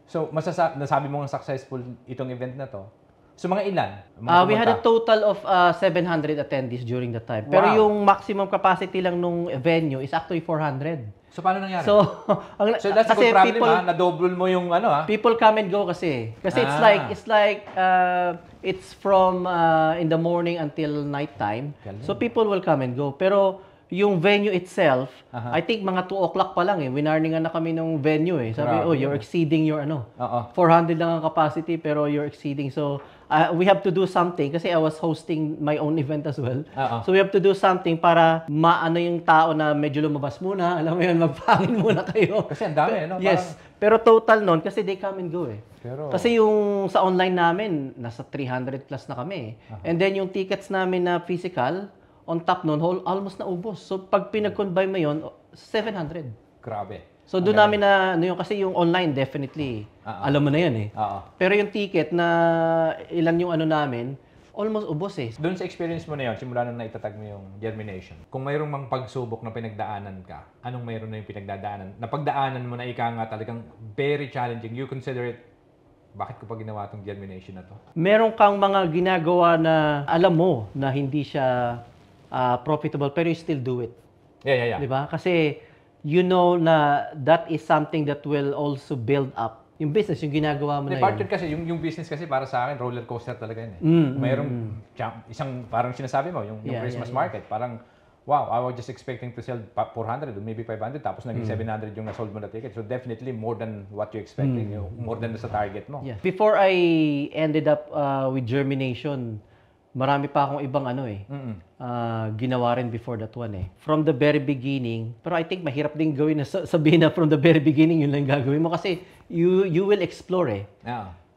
[SPEAKER 1] So nasabi mo ng successful itong event na to. So mga ilan?
[SPEAKER 2] We had a total of 700 attendees during the time. Pero yung maximum capacity lang nung venue is actually 400.
[SPEAKER 1] So paano nangyari?
[SPEAKER 2] So
[SPEAKER 1] that's a good problem na-double mo yung
[SPEAKER 2] People come and go kasi. Kasi it's from in the morning until night time. So people will come and go. Pero yung venue itself, I think mga 2 o'clock pa lang eh. Winarningan na kami ng venue eh. Sabi, you're exceeding your 400 lang ang capacity pero you're exceeding. So we have to do something kasi I was hosting my own event as well. So we have to do something para maano yung tao na medyo lumabas muna. Alam mo yun, magpangin muna kayo.
[SPEAKER 1] Kasi ang dami, no?
[SPEAKER 2] Yes. Pero total nun, kasi they come and go eh.
[SPEAKER 1] Pero
[SPEAKER 2] kasi yung sa online namin, nasa 300 plus na kami eh. And then yung tickets namin na physical, on top nun, almost naubos. So pag pinag-combine mo yun, 700.
[SPEAKER 1] Grabe.
[SPEAKER 2] So doon namin na, kasi yung online definitely, alam mo na yan eh. Pero yung ticket na ilan yung namin, almost ubos eh.
[SPEAKER 1] Doon sa experience mo na yun, simula nung naitatag mo yung germination, kung mayroong mang pagsubok na pinagdaanan ka, anong mayroon na yung pinagdadaanan? Napagdaanan mo na ika nga talagang very challenging. You consider it, bakit ko pa ginawa itong germination na to?
[SPEAKER 2] Meron kang mga ginagawa na alam mo na hindi siya profitable, pero you still do it.
[SPEAKER 1] Yeah.
[SPEAKER 2] Diba? Kasi you know na that is something that will also build up yung business, yung ginagawa mo na
[SPEAKER 1] part
[SPEAKER 2] yun.
[SPEAKER 1] kasi, yung business kasi para sa akin, roller coaster talaga yun eh. Mayroong isang, parang sinasabi mo, yung Christmas market, parang, wow, I was just expecting to sell 400 or maybe 500, tapos naging 700 yung nasold mo na ticket. So definitely more than what you expecting, more than sa target mo.
[SPEAKER 2] Yeah. Before I ended up with germination, marami pa akong ibang ginawa rin before that one eh. From the very beginning, pero I think mahirap din gawin na sabihin na from the very beginning yun lang gagawin mo kasi you will explore eh.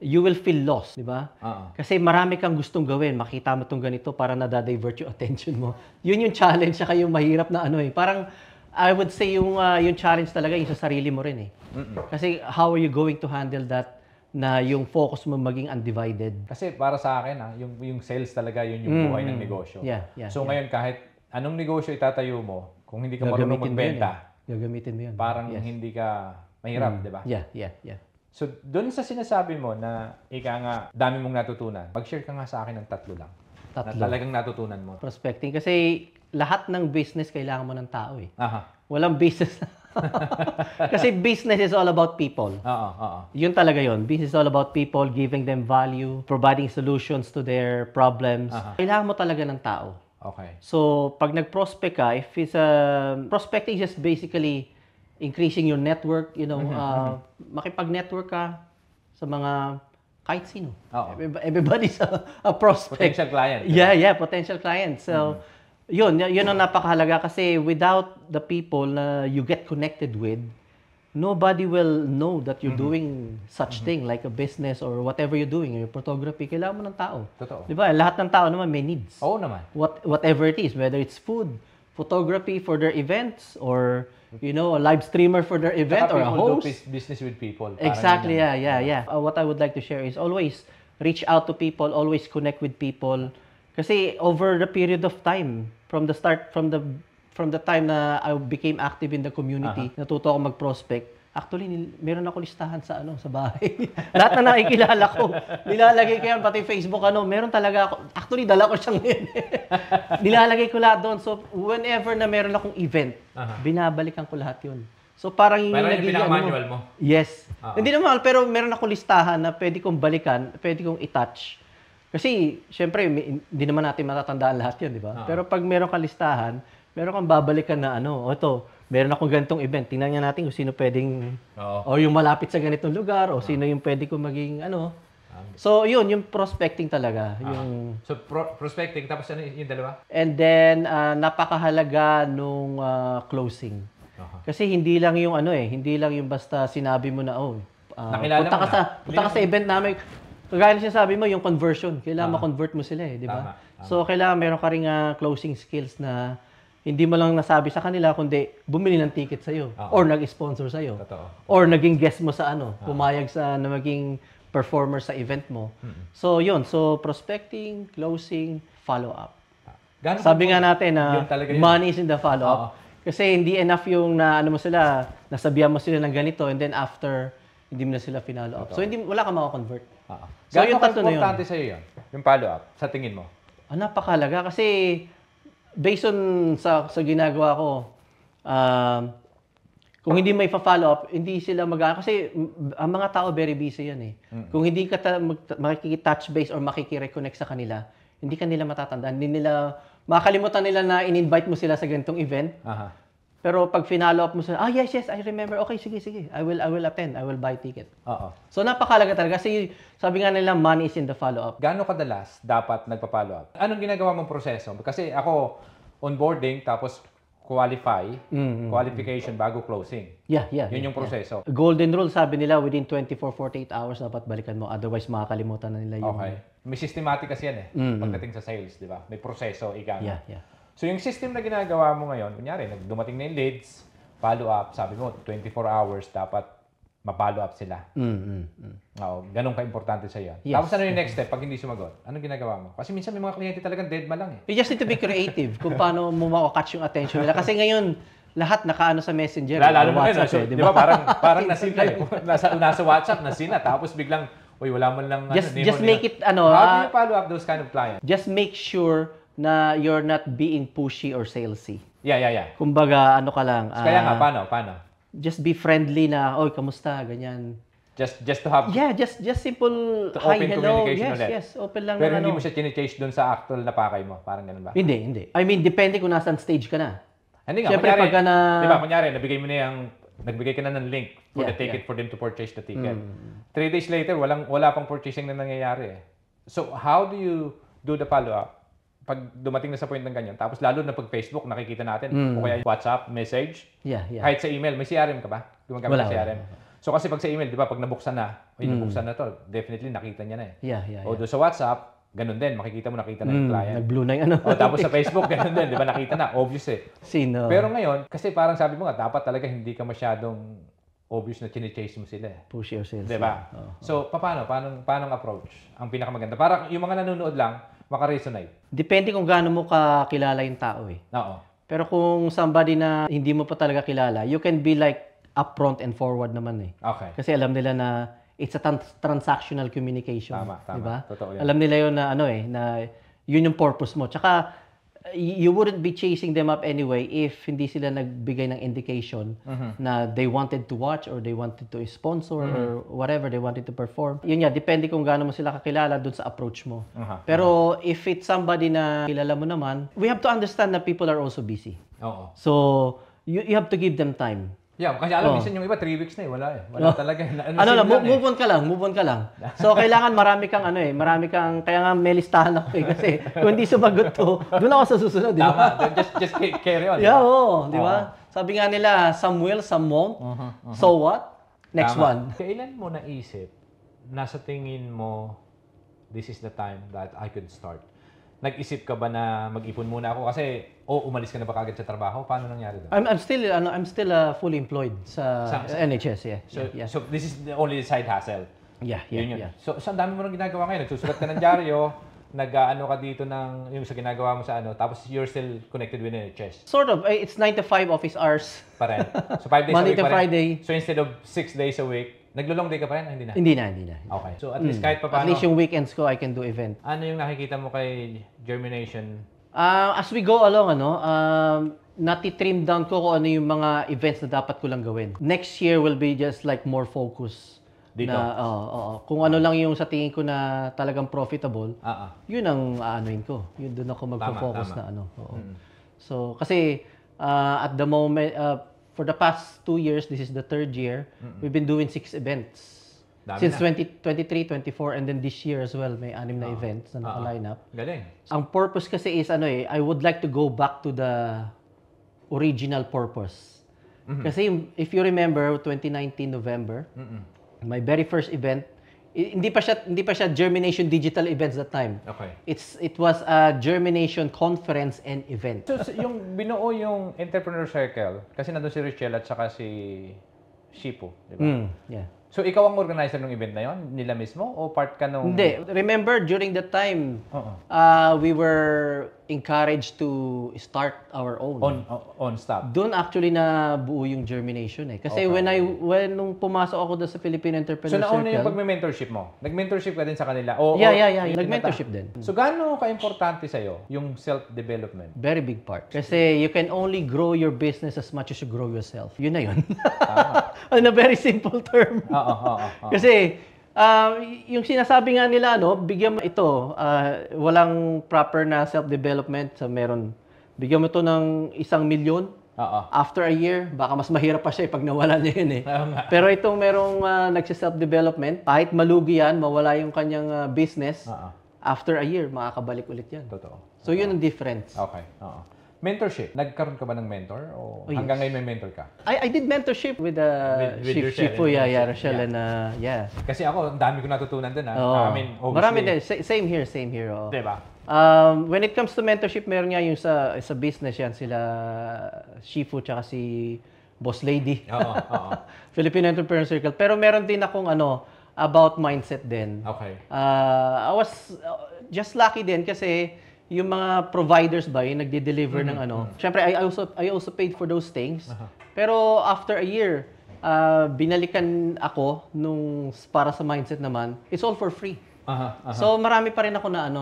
[SPEAKER 2] You will feel lost, di ba? Kasi marami kang gustong gawin, makita mo tong ganito para na-divert yung attention mo. Yun yung challenge, saka yung mahirap na Parang I would say yung challenge talaga yung sa sarili mo rin eh. Kasi how are you going to handle that na yung focus mo maging undivided.
[SPEAKER 1] Kasi para sa akin, yung sales talaga yun yung buhay ng negosyo. So ngayon kahit anong negosyo itatayo mo, kung hindi ka marunong magbenta,
[SPEAKER 2] gagamitin mo yun.
[SPEAKER 1] Parang hindi ka mahirap, di ba?
[SPEAKER 2] Yeah.
[SPEAKER 1] So doon sa sinasabi mo na ika nga dami mong natutunan, mag-share ka nga sa akin ng 3 lang. Na talagang natutunan mo.
[SPEAKER 2] Prospecting. Kasi lahat ng business kailangan mo ng tao eh. Walang business kasi business is all about people. Yun talaga yun. Business is all about people, giving them value, providing solutions to their problems. Kailangan mo talaga ng tao.
[SPEAKER 1] Okay.
[SPEAKER 2] So, pag nag-prospect ka, if it's prospecting is just basically increasing your network, makipag-network ka sa mga kahit sino. Everybody's a prospect.
[SPEAKER 1] Potential client.
[SPEAKER 2] Yeah, potential client. So, yun ang napakahalaga kasi without the people na you get connected with, nobody will know that you're doing such thing like a business or whatever you're doing, your photography, kailangan mo ng tao.
[SPEAKER 1] Totoo.
[SPEAKER 2] Di ba? Lahat ng tao naman may needs.
[SPEAKER 1] Oo naman.
[SPEAKER 2] Whatever it is, whether it's food, photography for their events, or a live streamer for their event, or a host.
[SPEAKER 1] Do business with people.
[SPEAKER 2] Exactly, yeah. What I would like to share is always reach out to people, always connect with people. Kasi over the period of time, from the time na I became active in the community, natuto ako mag-prospect. Actually, meron ako listahan sa bahay. Lahat na nakikilala ko, nilalagay ko yan, pati Facebook, meron talaga ako. Actually, dala ko siyang ngayon. Nilalagay ko lahat doon. So, whenever na meron akong event, binabalikan ko lahat yun. So parang yung
[SPEAKER 1] Pero yung
[SPEAKER 2] naging
[SPEAKER 1] pinaka-manual mo.
[SPEAKER 2] Yes. Hindi naman, pero meron ako listahan na pwede kong balikan, pwede kong i-touch. Kasi, syempre, hindi naman natin matatandaan lahat yun, di ba? Pero pag meron kang listahan, meron kang babalikan na o ito, meron akong ganitong event. Tingnan nga natin kung sino pwedeng, o yung malapit sa ganitong lugar, o sino yung pwede kong maging, So, yun, yung prospecting talaga. Yung...
[SPEAKER 1] So, prospecting, tapos ano yung dalawa?
[SPEAKER 2] And then, napakahalaga nung closing. Kasi hindi lang yung hindi lang yung basta sinabi mo na, punta ka sa event namin. Kagaya na sinasabi mo, yung conversion. Kailangan ma-convert mo sila di ba? So, kailangan meron ka rin closing skills na hindi mo lang nasabi sa kanila, kundi bumili ng ticket sa'yo. Or nag-sponsor sa'yo. Or naging guest mo sa pumayag sa na maging performer sa event mo. So, yun. So, prospecting, closing, follow-up. Sabi nga natin na money is in the follow-up. Kasi hindi enough yung mo sila, nasabihan mo sila ng ganito, and then after, hindi mo na sila follow-up. So, wala kang makakonvert.
[SPEAKER 1] So, yung tatlo na yun? Importante sa'yo yun? Yung follow-up, sa tingin mo?
[SPEAKER 2] Napakahalaga. Kasi, based on sa ginagawa ko, kung hindi may follow up, hindi sila kasi ang mga tao very busy yan Kung hindi ka makiki-touch base or makiki-reconnect sa kanila, hindi ka nila matatandaan. Hindi nila, makakalimutan nila na in-invite mo sila sa ganitong event. Pero pag finalo up mo sila, yes, I remember. Okay, sige. I will attend. I will buy ticket. So napakalaga talaga kasi sabi nga nila, money is in the follow-up.
[SPEAKER 1] Gaano kadalas dapat nagpa-follow up? Anong ginagawa mong proseso? Kasi ako, onboarding, tapos qualification bago closing. Yun yung proseso.
[SPEAKER 2] Golden rule, sabi nila, within 24-48 hours dapat balikan mo. Otherwise, makakalimutan na nila yung...
[SPEAKER 1] Okay. May systematic kasi yan pagdating sa sales, di ba? May proseso, So yung system na ginagawa mo ngayon, kunyari, dumating na yung leads, follow up, sabi mo, 24 hours dapat ma-follow up sila. Ganun ka-importante sa iyo. Tapos ano yung next step pag hindi sumagot? Anong ginagawa mo? Kasi minsan may mga kliyente talagang deadma lang
[SPEAKER 2] You just need to be creative kung paano mo makakatch yung attention nila. Kasi ngayon, lahat nakaano sa Messenger.
[SPEAKER 1] Lalo mo ngayon, di ba? Parang nasina nasa WhatsApp, nasina. Tapos biglang, wala mo lang...
[SPEAKER 2] Just make it,
[SPEAKER 1] How do you follow up those kind of clients?
[SPEAKER 2] Just make sure na you're not being pushy or salesy.
[SPEAKER 1] Yeah.
[SPEAKER 2] Kumbaga, ka lang.
[SPEAKER 1] Kaya nga, paano?
[SPEAKER 2] Just be friendly na, kamusta, ganyan.
[SPEAKER 1] Just to have...
[SPEAKER 2] Yeah, just simple
[SPEAKER 1] to
[SPEAKER 2] hi,
[SPEAKER 1] open
[SPEAKER 2] hello.
[SPEAKER 1] Communication ulit.
[SPEAKER 2] Yes, open lang.
[SPEAKER 1] Pero hindi mo siya chine-chase doon sa actual na pakay mo. Parang ganun ba?
[SPEAKER 2] Hindi. I mean, depende kung nasan stage ka na.
[SPEAKER 1] Hindi nga.
[SPEAKER 2] Siyempre, pagka na...
[SPEAKER 1] Di ba, kunyari, nagbigay ka na ng link for the ticket for them to purchase the ticket. 3 days later, wala pang purchasing na nangyayari So, how do you do the follow-up? Pag dumating na sa point ng ganyan, tapos lalo na pag Facebook, nakikita natin, o kaya WhatsApp, message, kahit sa email, may CRM ka ba? Gumagamit ng CRM. So kasi pag sa email, di ba, pag nabuksan na to, definitely nakita niya na
[SPEAKER 2] Yeah.
[SPEAKER 1] O doon sa WhatsApp, ganun din, nakita na yung client.
[SPEAKER 2] Nag-blue na yung
[SPEAKER 1] O tapos sa Facebook, ganun din, di ba, nakita na, obvious
[SPEAKER 2] Sino?
[SPEAKER 1] Pero ngayon, kasi parang sabi mo nga, dapat talaga hindi ka masyadong obvious na chine-chase mo sila
[SPEAKER 2] Push your sales.
[SPEAKER 1] Di ba? So, paano approach? Ang pinakamaganda. Para yung mga nanonood lang, maka-resonate.
[SPEAKER 2] Depende kung gaano mo kakilala yung tao Pero kung somebody na hindi mo pa talaga kilala, you can be like upfront and forward naman
[SPEAKER 1] Okay.
[SPEAKER 2] Kasi alam nila na it's a transactional communication.
[SPEAKER 1] Tama.
[SPEAKER 2] Diba?
[SPEAKER 1] Totoo yan.
[SPEAKER 2] Alam nila yun na na yun yung purpose mo. Tsaka you wouldn't be chasing them up anyway if hindi sila nagbigay ng indication na they wanted to watch or they wanted to sponsor or whatever they wanted to perform. Yun depende kung gaano mo sila kakilala dun sa approach mo. Pero if it's somebody na kilala mo naman, we have to understand that people are also busy. So, you have to give them time.
[SPEAKER 1] Yeah, kasi alam, minsan yung iba, 3 weeks na Wala Wala talaga.
[SPEAKER 2] Move on ka lang. So, kailangan marami kang, kaya nga may listahan ako kasi kung hindi sumagot to, doon ako sa susunod, di ba?
[SPEAKER 1] Tama, just carry on.
[SPEAKER 2] Yeah, di ba? Sabi nga nila, some will, some won't. So what? Next one.
[SPEAKER 1] Kailan mo naisip, nasa tingin mo, this is the time that I could start? Nag-isip ka ba na mag-ipon muna ako? Kasi, umalis ka na ba kagad sa trabaho? Paano nangyari doon?
[SPEAKER 2] I'm still fully employed sa NHS,
[SPEAKER 1] So, this is only side hustle?
[SPEAKER 2] Yeah.
[SPEAKER 1] So, ang dami mo nang ginagawa ngayon? Nagsusulat ka ng dyaryo, nag-ano ka dito ng, yung sa ginagawa mo sa tapos you're still connected with NHS?
[SPEAKER 2] Sort of. It's 9 to 5 office hours.
[SPEAKER 1] Pa rin? So, 5 days
[SPEAKER 2] Monday
[SPEAKER 1] a week
[SPEAKER 2] to Friday.
[SPEAKER 1] So, instead of 6 days a week, naglo-long day ka pa rin? Hindi na?
[SPEAKER 2] Hindi na.
[SPEAKER 1] Okay. So, at least kahit pa paano.
[SPEAKER 2] At least yung weekends ko, I can do event.
[SPEAKER 1] Ano yung nakikita mo kay Germination?
[SPEAKER 2] As we go along, nati-trim down ko kung ano yung mga events na dapat ko lang gawin. Next year will be just like more focus.
[SPEAKER 1] Dito?
[SPEAKER 2] Kung ano lang yung sa tingin ko na talagang profitable,
[SPEAKER 1] Ah, ah.
[SPEAKER 2] yun ang aanuin ko. Yun doon ako magpo-focus
[SPEAKER 1] Tama.
[SPEAKER 2] na ano. Oo. So, kasi at the moment, for the past 2 years, this is the 3rd year, we've been doing 6 events.
[SPEAKER 1] Dami
[SPEAKER 2] Since
[SPEAKER 1] na.
[SPEAKER 2] 2023, 24, and then this year as well, may 6 na events na naka-line up.
[SPEAKER 1] Galing.
[SPEAKER 2] Ang purpose kasi is I would like to go back to the original purpose. Kasi if you remember 2019 November, my very first event, hindi pa siya Germination Digital Events that time.
[SPEAKER 1] Okay.
[SPEAKER 2] It was a Germination conference and event.
[SPEAKER 1] So, yung binuo yung entrepreneur circle, kasi nandun si Richelle at saka si Shipu, di ba?
[SPEAKER 2] Yeah.
[SPEAKER 1] So, ikaw ang organizer ng event na yon, nila mismo? O part ka nung...
[SPEAKER 2] Hindi. Remember, during that time,
[SPEAKER 1] Oo.
[SPEAKER 2] we were encouraged to start our own.
[SPEAKER 1] On stop.
[SPEAKER 2] Doon actually na buo yung germination eh. Kasi when nung pumasok ako doon sa Philippine Entrepreneur
[SPEAKER 1] So, nauna yung
[SPEAKER 2] Circle,
[SPEAKER 1] pagme-mentorship mo? Nag-mentorship ka din sa kanila? O,
[SPEAKER 2] yeah. Nag-mentorship din.
[SPEAKER 1] So, gaano ka-importante sa'yo yung self-development?
[SPEAKER 2] Very big part. Kasi you can only grow your business as much as you grow yourself. Yun na yun. On a very simple term.
[SPEAKER 1] Oo.
[SPEAKER 2] Kasi yung sinasabi nga nila, bigyan mo ito, walang proper na self-development. So bigyan mo ito ng 1 milyon.
[SPEAKER 1] Oo.
[SPEAKER 2] After a year, baka mas mahirap pa siya pag nawala niya yun eh.
[SPEAKER 1] Oo nga.
[SPEAKER 2] Pero itong merong nagsi-self-development, kahit malugi yan, mawala yung kanyang business, after a year, makakabalik ulit yan.
[SPEAKER 1] Totoo.
[SPEAKER 2] So yun ang difference.
[SPEAKER 1] Okay. Oo. Mentorship. Nagkaroon ka ba ng mentor? O
[SPEAKER 2] yes.
[SPEAKER 1] hanggang ngayon may mentor ka?
[SPEAKER 2] I did mentorship with
[SPEAKER 1] With
[SPEAKER 2] Shifu,
[SPEAKER 1] Rochelle.
[SPEAKER 2] Rochelle, and yeah.
[SPEAKER 1] Kasi ako, ang dami ko natutunan din.
[SPEAKER 2] Oo.
[SPEAKER 1] I mean, obviously.
[SPEAKER 2] Marami din. Same here. Oh.
[SPEAKER 1] Diba?
[SPEAKER 2] When it comes to mentorship, meron nga yung sa business yan, sila Shifu tsaka si Boss Lady.
[SPEAKER 1] Oo.
[SPEAKER 2] Philippine Entrepreneur Circle. Pero meron din akong about mindset din.
[SPEAKER 1] Okay.
[SPEAKER 2] I was just lucky din kasi yung mga providers ba yung nagde-deliver ng Syempre, I also paid for those things. Pero after a year, binalikan ako nung para sa mindset naman, it's all for free. So marami pa rin ako na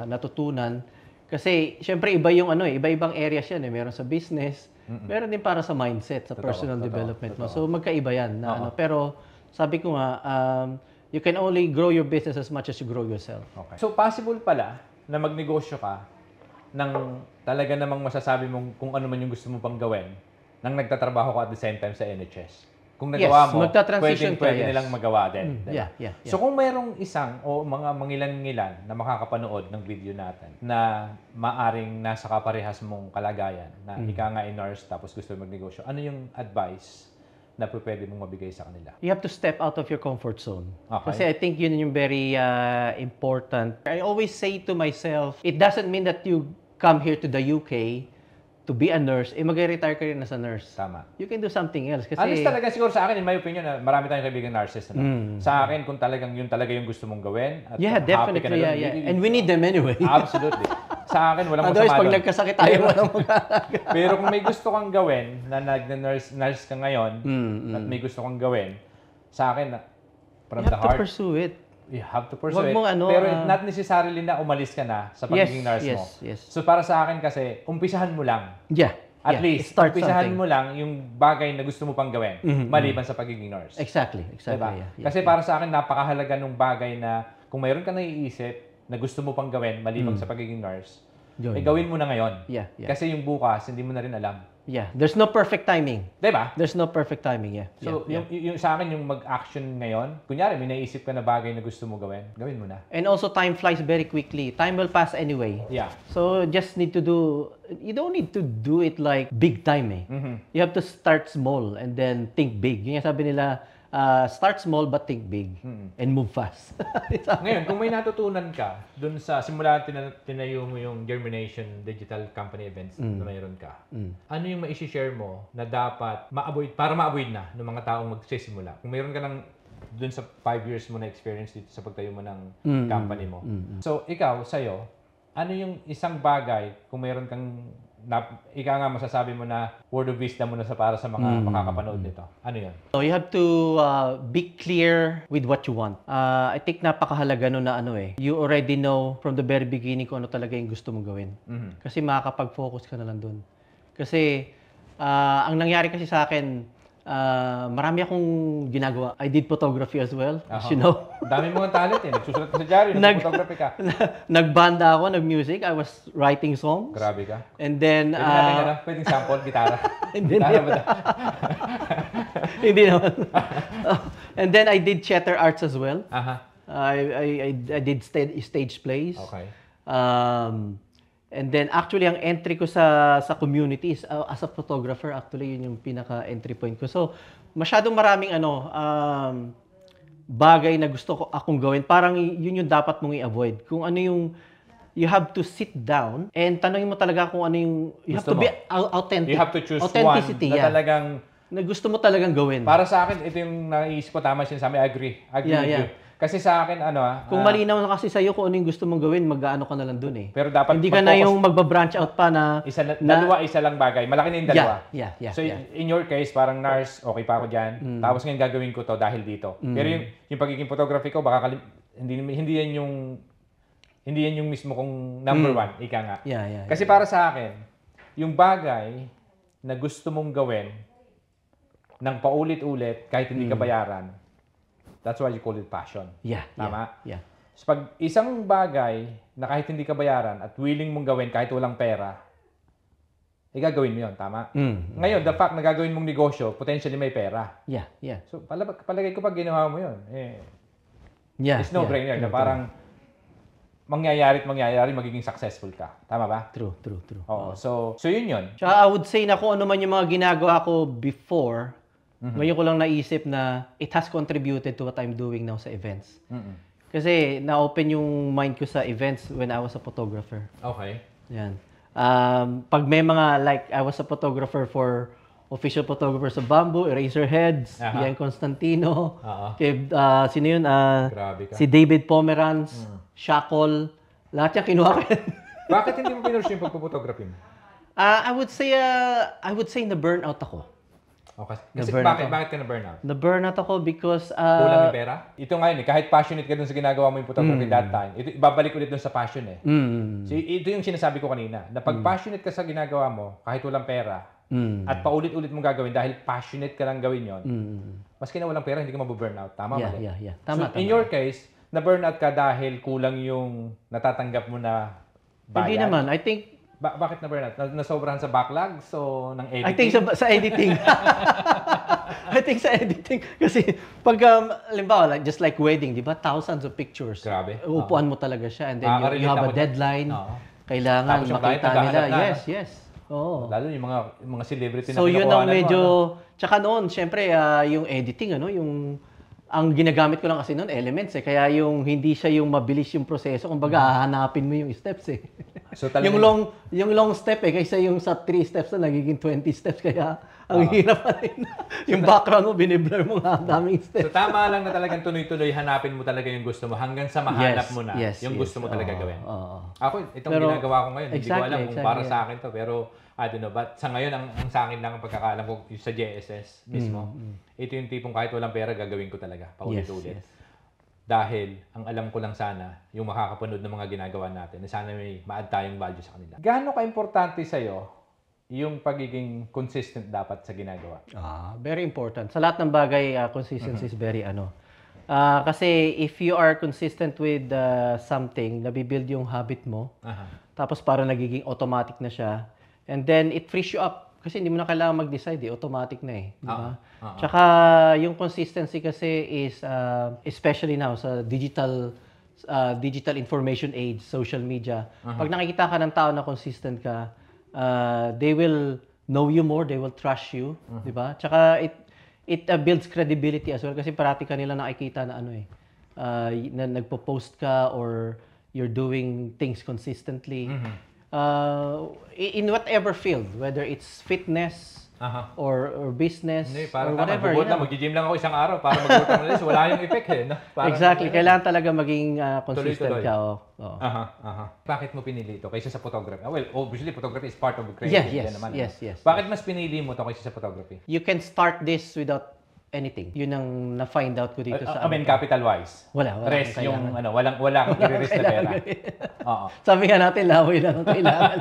[SPEAKER 2] natutunan kasi syempre iba yung iba-ibang areas yan meron sa business, meron din para sa mindset, sa personal development mo. So magkaiba yan pero sabi ko nga you can only grow your business as much as you grow yourself.
[SPEAKER 1] Okay. So possible pala na magnegosyo ka ng talaga namang masasabi mong kung ano man yung gusto mo pang gawin nang nagtatrabaho ka at the same time sa NHS. Kung nagawa mo,
[SPEAKER 2] magta-transition
[SPEAKER 1] pwede
[SPEAKER 2] ka,
[SPEAKER 1] nilang magawa din.
[SPEAKER 2] Yeah.
[SPEAKER 1] So kung mayroong isang o mga mangilan-ngilan na makakapanood ng video natin na maaring nasa kaparehas mong kalagayan na ika nga nurse tapos gusto magnegosyo, ano yung advice na pwede mong mabigay sa kanila?
[SPEAKER 2] You have to step out of your comfort zone.
[SPEAKER 1] Okay.
[SPEAKER 2] Kasi I think yun yung very important. I always say to myself, it doesn't mean that you come here to the UK to be a nurse, mag-retire ka rin as a nurse.
[SPEAKER 1] Tama.
[SPEAKER 2] You can do something else. Kasi
[SPEAKER 1] Honest talaga siguro sa akin, in my opinion, marami tayong kaibigan nurses. Sa akin, kung talagang yun talaga yung gusto mong gawin, at
[SPEAKER 2] yeah,
[SPEAKER 1] happy ka na
[SPEAKER 2] definitely.
[SPEAKER 1] doon,
[SPEAKER 2] Yeah. And we need them anyway.
[SPEAKER 1] Absolutely. Sa akin, walang
[SPEAKER 2] Otherwise,
[SPEAKER 1] masama
[SPEAKER 2] pag
[SPEAKER 1] doon.
[SPEAKER 2] nagkasakit tayo, walang mag-aalaga.
[SPEAKER 1] Pero kung may gusto kang gawin, na nurse ka ngayon, at may gusto kang gawin, sa akin, from
[SPEAKER 2] You
[SPEAKER 1] the
[SPEAKER 2] have to
[SPEAKER 1] heart,
[SPEAKER 2] pursue it.
[SPEAKER 1] you have to pursue
[SPEAKER 2] Wag
[SPEAKER 1] it.
[SPEAKER 2] mong
[SPEAKER 1] Pero not necessarily na umalis ka na sa pagiging nurse mo.
[SPEAKER 2] Yes.
[SPEAKER 1] So para sa akin kasi, umpisahan mo lang.
[SPEAKER 2] Yeah.
[SPEAKER 1] At least,
[SPEAKER 2] start
[SPEAKER 1] umpisahan
[SPEAKER 2] something.
[SPEAKER 1] mo lang yung bagay na gusto mo pang gawin, maliban sa pagiging nurse.
[SPEAKER 2] Exactly.
[SPEAKER 1] Diba?
[SPEAKER 2] Yeah.
[SPEAKER 1] Kasi para sa akin, napakahalaga nung bagay na kung mayroon ka naiisip na gusto mo pang gawin, maliban sa pagiging nurse, gawin mo na ngayon.
[SPEAKER 2] Yeah.
[SPEAKER 1] Kasi yung bukas, hindi mo na rin alam.
[SPEAKER 2] Yeah. There's no perfect timing.
[SPEAKER 1] Diba?
[SPEAKER 2] There's no perfect timing, yeah.
[SPEAKER 1] So,
[SPEAKER 2] yeah.
[SPEAKER 1] Yung sa akin, yung mag-action ngayon, kunyari, may naisip ka na bagay na gusto mo gawin mo na.
[SPEAKER 2] And also, time flies very quickly. Time will pass anyway.
[SPEAKER 1] Yeah.
[SPEAKER 2] So, you don't need to do it like big time You have to start small and then think big. Yung sabi nila, start small but think big and move fast.
[SPEAKER 1] Ngayon, kung may natutunan ka dun sa simula tinayo mo yung Germination Digital Company Events na mayroon ka, ano yung ma-share mo na dapat para ma-avoid na ng mga taong magsisimula? Kung mayroon ka ng dun sa 5 years mo na experience dito sa pagtayo mo ng company mo. So, ikaw, sa'yo, ano yung isang bagay kung mayroon kang ika nga masasabi mo na word of wisdom mo na para sa mga makakapanood nito? Ano yun?
[SPEAKER 2] So you have to be clear with what you want. I think napakahalaga no na you already know from the very beginning kung ano talaga yung gusto mong gawin. Kasi makakapag-focus ka na lang dun. Kasi ang nangyari kasi sa akin, marami akong ginagawa. I did photography as well, as you know.
[SPEAKER 1] Dami mong talent eh. Nagsusulat ka sa diary, nag-photography ka.
[SPEAKER 2] Nagbanda ako, nag-music. I was writing songs.
[SPEAKER 1] Grabe ka.
[SPEAKER 2] And then...
[SPEAKER 1] Pwedeng sample, gitara.
[SPEAKER 2] Gitara ba Hindi naman. And then I did theater arts as well. I did stage plays.
[SPEAKER 1] Okay.
[SPEAKER 2] And then actually ang entry ko sa communities as a photographer, actually yun yung pinaka entry point ko. So masyadong maraming bagay na gusto ko akong gawin. Parang yun yung dapat mong i-avoid. Kung ano yung you have to sit down and tanongin mo talaga kung ano yung you have to be authentic.
[SPEAKER 1] You have to choose
[SPEAKER 2] authenticity,
[SPEAKER 1] one na talagang
[SPEAKER 2] na gusto mo talagang gawin.
[SPEAKER 1] Para sa akin, ito yung naisip ko, tama siya sa amin, agree with you. Kasi sa akin,
[SPEAKER 2] kung malinaw na kasi sa'yo kung ano yung gusto mong gawin, mag-ano ka na lang dun eh.
[SPEAKER 1] Pero dapat
[SPEAKER 2] hindi ka na yung magba-branch out pa na...
[SPEAKER 1] Dalawa, isa lang bagay. Malaki na yung dalawa.
[SPEAKER 2] Yeah.
[SPEAKER 1] So in your case, parang nurse, okay pa ako dyan. Tapos ngayon gagawin ko to dahil dito. Pero yung pagiging photography ko, baka hindi yan yung mismo kong number one, ika nga. Kasi para sa akin, yung bagay na gusto mong gawin ng paulit-ulit kahit hindi ka bayaran, that's why you call it passion. Tama?
[SPEAKER 2] Yeah.
[SPEAKER 1] So pag isang bagay na kahit hindi ka bayaran at willing mong gawin kahit walang pera, gagawin mo yun, tama? Ngayon, the fact na gagawin mong negosyo, potentially may pera.
[SPEAKER 2] Yeah.
[SPEAKER 1] So palagay ko pag ginawa mo yun, it's no-brainer na parang mangyayari, magiging successful ka. Tama ba?
[SPEAKER 2] True.
[SPEAKER 1] Oo. So yun.
[SPEAKER 2] Tsaka I would say na kung ano man yung mga ginagawa ko before, ngayon ko lang naisip na it has contributed to what I'm doing now sa events. Kasi na-open yung mind ko sa events when I was a photographer.
[SPEAKER 1] Okay.
[SPEAKER 2] Yan. Pag may mga, like, I was a photographer for official photographer sa Bamboo, Eraserheads, Ian Constantino, sino yun?
[SPEAKER 1] Grabe ka.
[SPEAKER 2] Si David Pomeranz, Shackle, lahat yan kinuha ko yan.
[SPEAKER 1] Bakit hindi mo pinurse yung pagpapotography mo?
[SPEAKER 2] I would say na burnout ako.
[SPEAKER 1] Okay. Kasi bakit ka na-burnout?
[SPEAKER 2] Na-burnout ako because...
[SPEAKER 1] kulang yung pera? Ito ngayon kahit passionate ka dun sa ginagawa mo yung photography that time, ito, ibabalik ulit dun sa passion eh. So ito yung sinasabi ko kanina, na pag passionate ka sa ginagawa mo, kahit walang pera, at paulit-ulit mong gagawin dahil passionate ka lang gawin yon, maski na walang pera, hindi ka mabu-burnout. Tama ba?
[SPEAKER 2] Yeah.
[SPEAKER 1] Tama. In your case, na-burnout ka dahil kulang yung natatanggap mo na bayad?
[SPEAKER 2] Hindi naman. I think...
[SPEAKER 1] Bakit na-burnout? Nasobrahan sa backlog? So, ng editing?
[SPEAKER 2] I think sa editing. I think sa editing. Kasi pag, halimbawa, just like wedding, di ba? Thousands of pictures.
[SPEAKER 1] Grabe.
[SPEAKER 2] Upuan mo talaga siya. And then you have a deadline. Kailangan makita nila. Yes. Oo.
[SPEAKER 1] Lalo yung mga celebrity na
[SPEAKER 2] so, yun ang medyo... Tsaka noon, syempre, yung editing, ang ginagamit ko lang kasi noon, Elements eh. Kaya hindi siya yung mabilis yung proseso. Kumbaga, hahanapin mo yung steps eh.
[SPEAKER 1] So,
[SPEAKER 2] yung long step eh, kaysa yung sa 3 steps na nagiging 20 steps. Kaya ang hirap pa rin. Yung background mo, biniblur mo nga, daming steps.
[SPEAKER 1] So tama lang na talagang tuloy-tuloy, hanapin mo talaga yung gusto mo hanggang sa mahanap mo na yung gusto mo talaga gawin. Ako, itong ginagawa ko ngayon, hindi ko alam kung para sa akin to, pero I don't know, but sa ngayon, ang sa akin lang ang pagkakaalam ko sa JSS mismo, ito yung tipong kahit walang pera, gagawin ko talaga, paulit-ulit. Dahil, ang alam ko lang sana, yung makakapanood ng mga ginagawa natin, na sana may ma-add tayong value sa kanila. Gaano ka-importante sa'yo yung pagiging consistent dapat sa ginagawa?
[SPEAKER 2] Very important. Sa lahat ng bagay, consistency is very kasi if you are consistent with something, nabibuild yung habit mo, tapos para nagiging automatic na siya, and then it frees you up. Kasi hindi mo na kailangan mag-decide automatic na eh. Diba? Tsaka yung consistency kasi is, especially now sa digital information age, social media, pag nakikita ka ng tao na consistent ka, they will know you more, they will trust you, di ba? Tsaka it builds credibility as well kasi parati kanila nakikita na na nagpo-post ka or you're doing things consistently. In whatever field, whether it's fitness, or business
[SPEAKER 1] Hindi,
[SPEAKER 2] or
[SPEAKER 1] parang
[SPEAKER 2] whatever.
[SPEAKER 1] tama. Lang, mag-gym lang ako isang araw para mag-work ng wala yung effect eh. No? Parang,
[SPEAKER 2] Exactly. Kailangan talaga maging consistent
[SPEAKER 1] tuloy-tuloy.
[SPEAKER 2] ka.
[SPEAKER 1] Bakit mo pinili ito kaysa sa photography? Well, obviously, photography is part of the
[SPEAKER 2] Yeah,
[SPEAKER 1] creative.
[SPEAKER 2] yes,
[SPEAKER 1] naman,
[SPEAKER 2] yes, yes.
[SPEAKER 1] Bakit mas pinili mo ito kaysa sa photography?
[SPEAKER 2] You can start this without anything. Yun ang na-find out ko dito sa...
[SPEAKER 1] I mean, capital-wise.
[SPEAKER 2] Wala
[SPEAKER 1] Rest
[SPEAKER 2] kang
[SPEAKER 1] yung,
[SPEAKER 2] kailangan.
[SPEAKER 1] wala kang i-rest na pera. Oo.
[SPEAKER 2] Sabi nga natin, laway lang ang kailangan.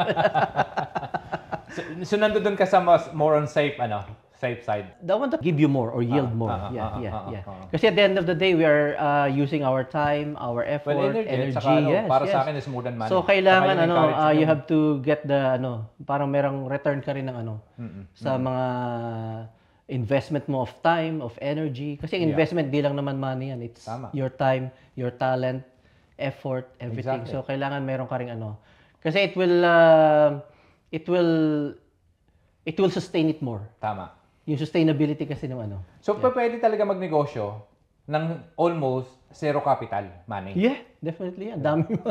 [SPEAKER 1] So nandoon ka sa more on safe side.
[SPEAKER 2] The one that give you more or yield more. Yeah. Kasi at the end of the day, we are using our time, our effort, energy.
[SPEAKER 1] Saka,
[SPEAKER 2] yes,
[SPEAKER 1] para
[SPEAKER 2] yes.
[SPEAKER 1] sa akin is more than money.
[SPEAKER 2] So kailangan
[SPEAKER 1] Saka
[SPEAKER 2] you have to get the parang merong return ka rin ng sa mga investment mo of time, of energy. Kasi investment di lang naman money yan. It's your time, your talent, effort, everything.
[SPEAKER 1] Exactly.
[SPEAKER 2] So kailangan meron ka ring kasi it will sustain it more.
[SPEAKER 1] Tama.
[SPEAKER 2] Yung sustainability kasi ng
[SPEAKER 1] So, pwede talaga magnegosyo ng almost zero capital money.
[SPEAKER 2] Yeah, definitely yan. Dami mo.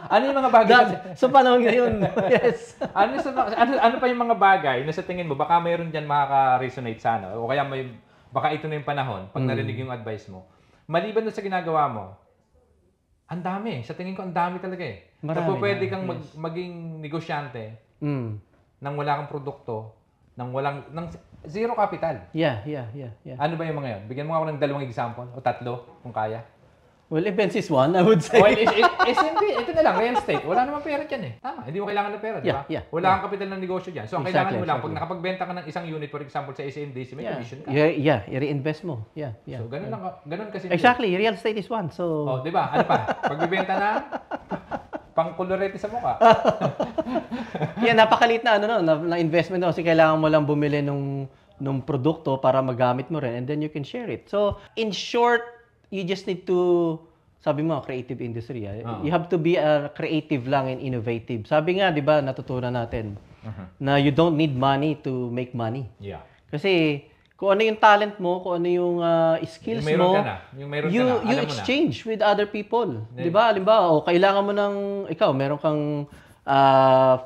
[SPEAKER 1] Ano yung mga bagay?
[SPEAKER 2] So, panahon ngayon, yes.
[SPEAKER 1] ano pa yung mga bagay na sa tingin mo, baka mayroon dyan makaka-resonate sa o kaya baka ito na yung panahon, pag narinig yung advice mo. Maliban doon sa ginagawa mo, ang dami. Sa tingin ko, ang dami talaga eh.
[SPEAKER 2] Marami.
[SPEAKER 1] So, pwede kang maging negosyante nang wala kang produkto, nang zero capital.
[SPEAKER 2] Yeah.
[SPEAKER 1] Ano ba yung mga yun? Bigyan mo ako ng 2 example o 3 kung kaya.
[SPEAKER 2] Well, events is one, I would say.
[SPEAKER 1] Well, SMB, ito na lang, real estate. Wala namang pera dyan eh. Tama, hindi mo kailangan ng pera, di ba? Wala kang kapital ng negosyo dyan. So, ang kailangan mo lang, pag nakapagbenta ka ng isang unit, for example, sa SMDC, may commission ka.
[SPEAKER 2] Yeah, i-reinvest mo. Yeah.
[SPEAKER 1] So, ganun kasi.
[SPEAKER 2] Exactly, real estate is one. So,
[SPEAKER 1] di ba? Ano pa? Pagbibenta na, pang kolorete sa mukha.
[SPEAKER 2] Yeah, napakaliit na investment kasi kailangan mo lang bumili nung produkto para magamit mo rin and then you can share it. So, in short, you just need to, sabi mo, creative industry. You have to be creative lang and innovative. Sabi nga, di ba, natutunan natin na you don't need money to make money.
[SPEAKER 1] Yeah.
[SPEAKER 2] Kasi kung ano yung talent mo, kung ano yung skills mo, you exchange with other people. Di ba? Halimbawa, kailangan mo meron kang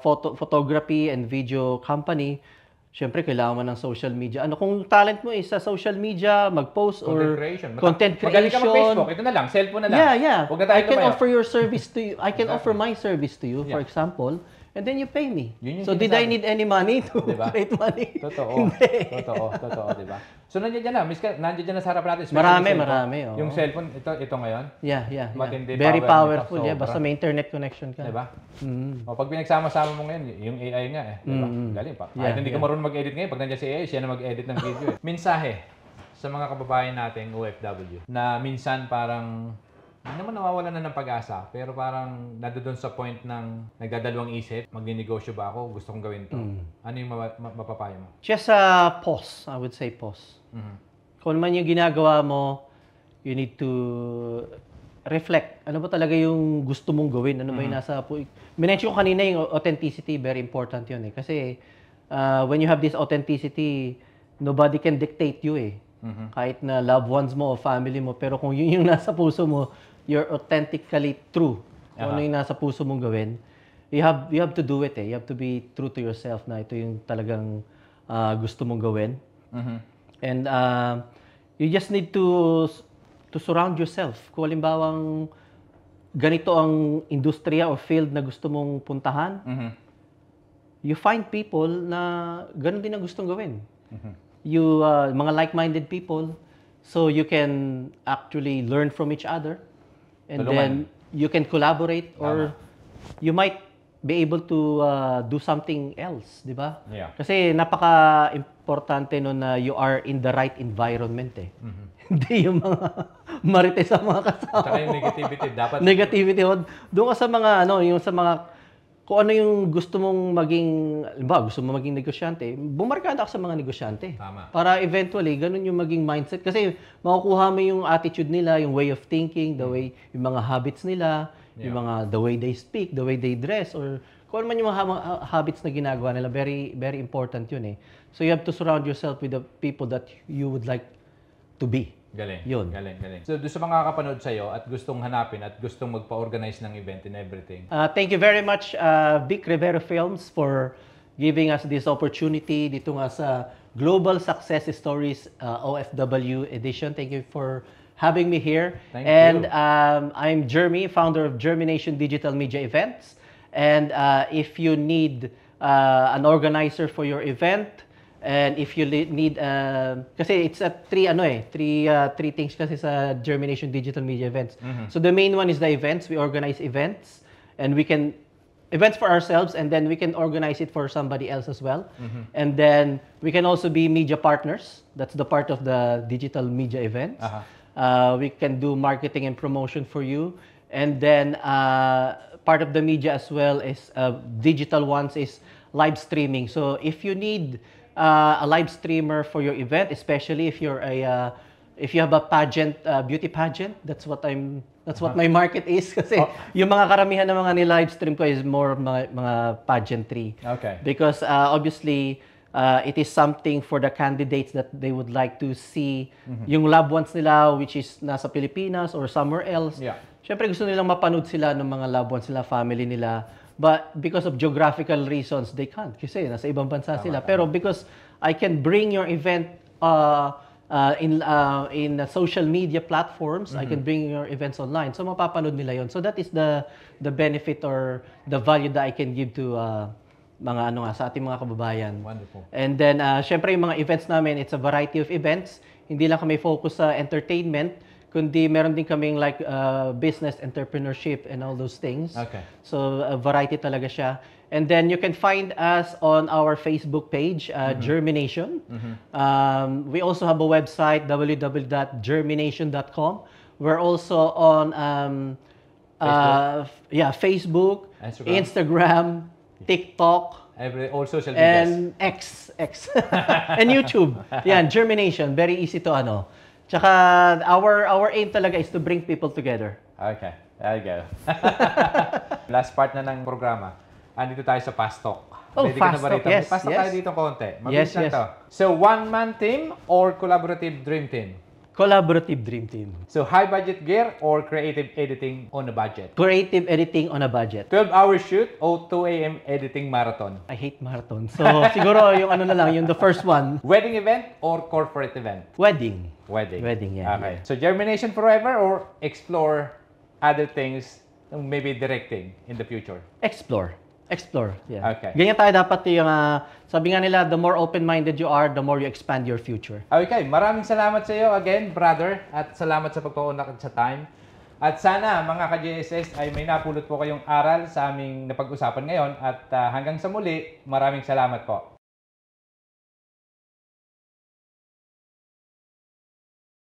[SPEAKER 2] photography and video company. Siyempre, kailangan mo ng social media. Kung talent mo is sa social media, mag-post or content creation.
[SPEAKER 1] Magaling ka mag-Facebook. Ito na lang, cellphone na lang.
[SPEAKER 2] Yeah. I can offer your service to you. I can offer my service to you, for example. And then you pay me. So, did I need any money to create money?
[SPEAKER 1] Totoo. Totoo, di ba? So, nandiyan na sa harapan natin.
[SPEAKER 2] Marami.
[SPEAKER 1] Yung cellphone, ito ngayon.
[SPEAKER 2] Yeah.
[SPEAKER 1] Matindi,
[SPEAKER 2] very powerful. Basta may internet connection ka.
[SPEAKER 1] Di ba? Pag pinagsama-sama mo ngayon, yung AI nga eh. Di ba? Galing pa. Kahit hindi ka marunong mag-edit ngayon, pag nandiyan si AI, siya na mag-edit ng video eh. Mensahe sa mga kababayan nating OFW na minsan parang hindi naman nawawalan na ng pag-asa, pero parang nandoon sa point ng nagdadalawang isip, magnenegosyo ba ako, gusto kong gawin to. Ano yung mapapayo mo?
[SPEAKER 2] Just pause. I would say pause. Kung man yung ginagawa mo, you need to reflect. Ano ba talaga yung gusto mong gawin? Ano ba yung nasa... Minention ko kanina yung authenticity, very important yun eh. Kasi when you have this authenticity, nobody can dictate you eh. Kahit na loved ones mo o family mo, pero kung yun yung nasa puso mo, you're authentically true. Kung ano yung nasa puso mong gawin, you have to do it eh. You have to be true to yourself na ito yung talagang gusto mong gawin. And you just need to surround yourself. Kung halimbawang ganito ang industriya or field na gusto mong puntahan, you find people na ganun din ang gustong gawin. You mga like-minded people, so you can actually learn from each other, and then you can collaborate, or you might be able to do something else, di ba?
[SPEAKER 1] Yeah.
[SPEAKER 2] Kasi napaka-importante no na you are in the right environment eh. Hindi yung mga marites sa mga kasama.
[SPEAKER 1] Saka yung negativity dapat.
[SPEAKER 2] Negativity. Doon ka sa mga yung sa mga kung ano yung gusto mong maging, gusto mo maging negosyante, bumarkada ka sa mga negosyante.
[SPEAKER 1] Tama.
[SPEAKER 2] Para eventually, ganun yung maging mindset. Kasi makukuha mo yung attitude nila, yung way of thinking, yung mga habits nila, yung mga, the way they speak, the way they dress, or kung ano man yung mga habits na ginagawa nila, very, very important yun eh. So you have to surround yourself with the people that you would like to be.
[SPEAKER 1] Galing.
[SPEAKER 2] Yun.
[SPEAKER 1] Galing. So, doon sa mga kapanood sa'yo at gustong hanapin at gustong magpa-organize ng event and everything.
[SPEAKER 2] Thank you very much, Vic Rivera Films, for giving us this opportunity dito nga sa Global Success Stories OFW edition. Thank you for having me here.
[SPEAKER 1] Thank
[SPEAKER 2] and
[SPEAKER 1] you.
[SPEAKER 2] I'm Jeremy, founder of Germination Digital Media Events. And if you need an organizer for your event, and if you need kasi it's a three things kasi sa Germination Digital Media Events. So the main one is the events. We organize events, and we can events for ourselves, and then we can organize it for somebody else as well. And then we can also be media partners. That's the part of the digital media events. We can do marketing and promotion for you. And then part of the media as well is digital ones is live streaming. So if you need a live streamer for your event, especially if you're if you have a pageant, beauty pageant, that's what my market is. Kasi yung mga karamihan ng mga ni-live stream ko is more mga pageantry.
[SPEAKER 1] Okay.
[SPEAKER 2] Because obviously, it is something for the candidates that they would like to see yung loved ones nila, which is nasa Pilipinas or somewhere else.
[SPEAKER 1] Yeah.
[SPEAKER 2] Siyempre gusto nilang mapanood sila ng mga loved ones nila, family nila. But because of geographical reasons, they can't. Kasi nasa ibang bansa sila. Pero because I can bring your event in social media platforms, I can bring your events online. So mapapanood nila yon. So that is the benefit or the value that I can give to mga sa ating mga kababayan.
[SPEAKER 1] Wonderful.
[SPEAKER 2] And then syempre yung mga events namin, it's a variety of events. Hindi lang kami focus sa entertainment, kundi meron din kaming like business, entrepreneurship and all those things.
[SPEAKER 1] Okay.
[SPEAKER 2] So variety talaga siya. And then you can find us on our Facebook page, Germination. We also have a website, www.germination.com. We're also on Facebook, Instagram, TikTok,
[SPEAKER 1] all social media.
[SPEAKER 2] and X, and YouTube. Yan, Germination. Very easy to Tsaka our aim talaga is to bring people together.
[SPEAKER 1] Okay, there you go. Last part na ng programa. Andito tayo sa Fast Talk. Ready ka na ba rito?
[SPEAKER 2] Yes,
[SPEAKER 1] Fast Talk
[SPEAKER 2] yes.
[SPEAKER 1] tayo dito konti. Mabilis lang
[SPEAKER 2] Yes.
[SPEAKER 1] to. So, one-man team or collaborative dream team?
[SPEAKER 2] Collaborative dream team.
[SPEAKER 1] So, high-budget gear or creative editing on a budget?
[SPEAKER 2] Creative editing on a budget.
[SPEAKER 1] 12-hour shoot o 2 a.m. editing marathon?
[SPEAKER 2] I hate marathon. So, siguro yung yung the first one.
[SPEAKER 1] Wedding event or corporate event?
[SPEAKER 2] Wedding.
[SPEAKER 1] Wedding,
[SPEAKER 2] yeah.
[SPEAKER 1] Okay. So, Germination forever or explore other things, maybe directing in the future?
[SPEAKER 2] Explore, yeah.
[SPEAKER 1] Okay.
[SPEAKER 2] Ganyan tayo dapat yung, sabi nga nila, the more open-minded you are, the more you expand your future.
[SPEAKER 1] Okay, maraming salamat sa iyo again, brother, at salamat sa pagpaunlak sa time. At sana, mga ka-JSS, ay may napulot po kayong aral sa aming napag-usapan ngayon. At hanggang sa muli, maraming salamat po.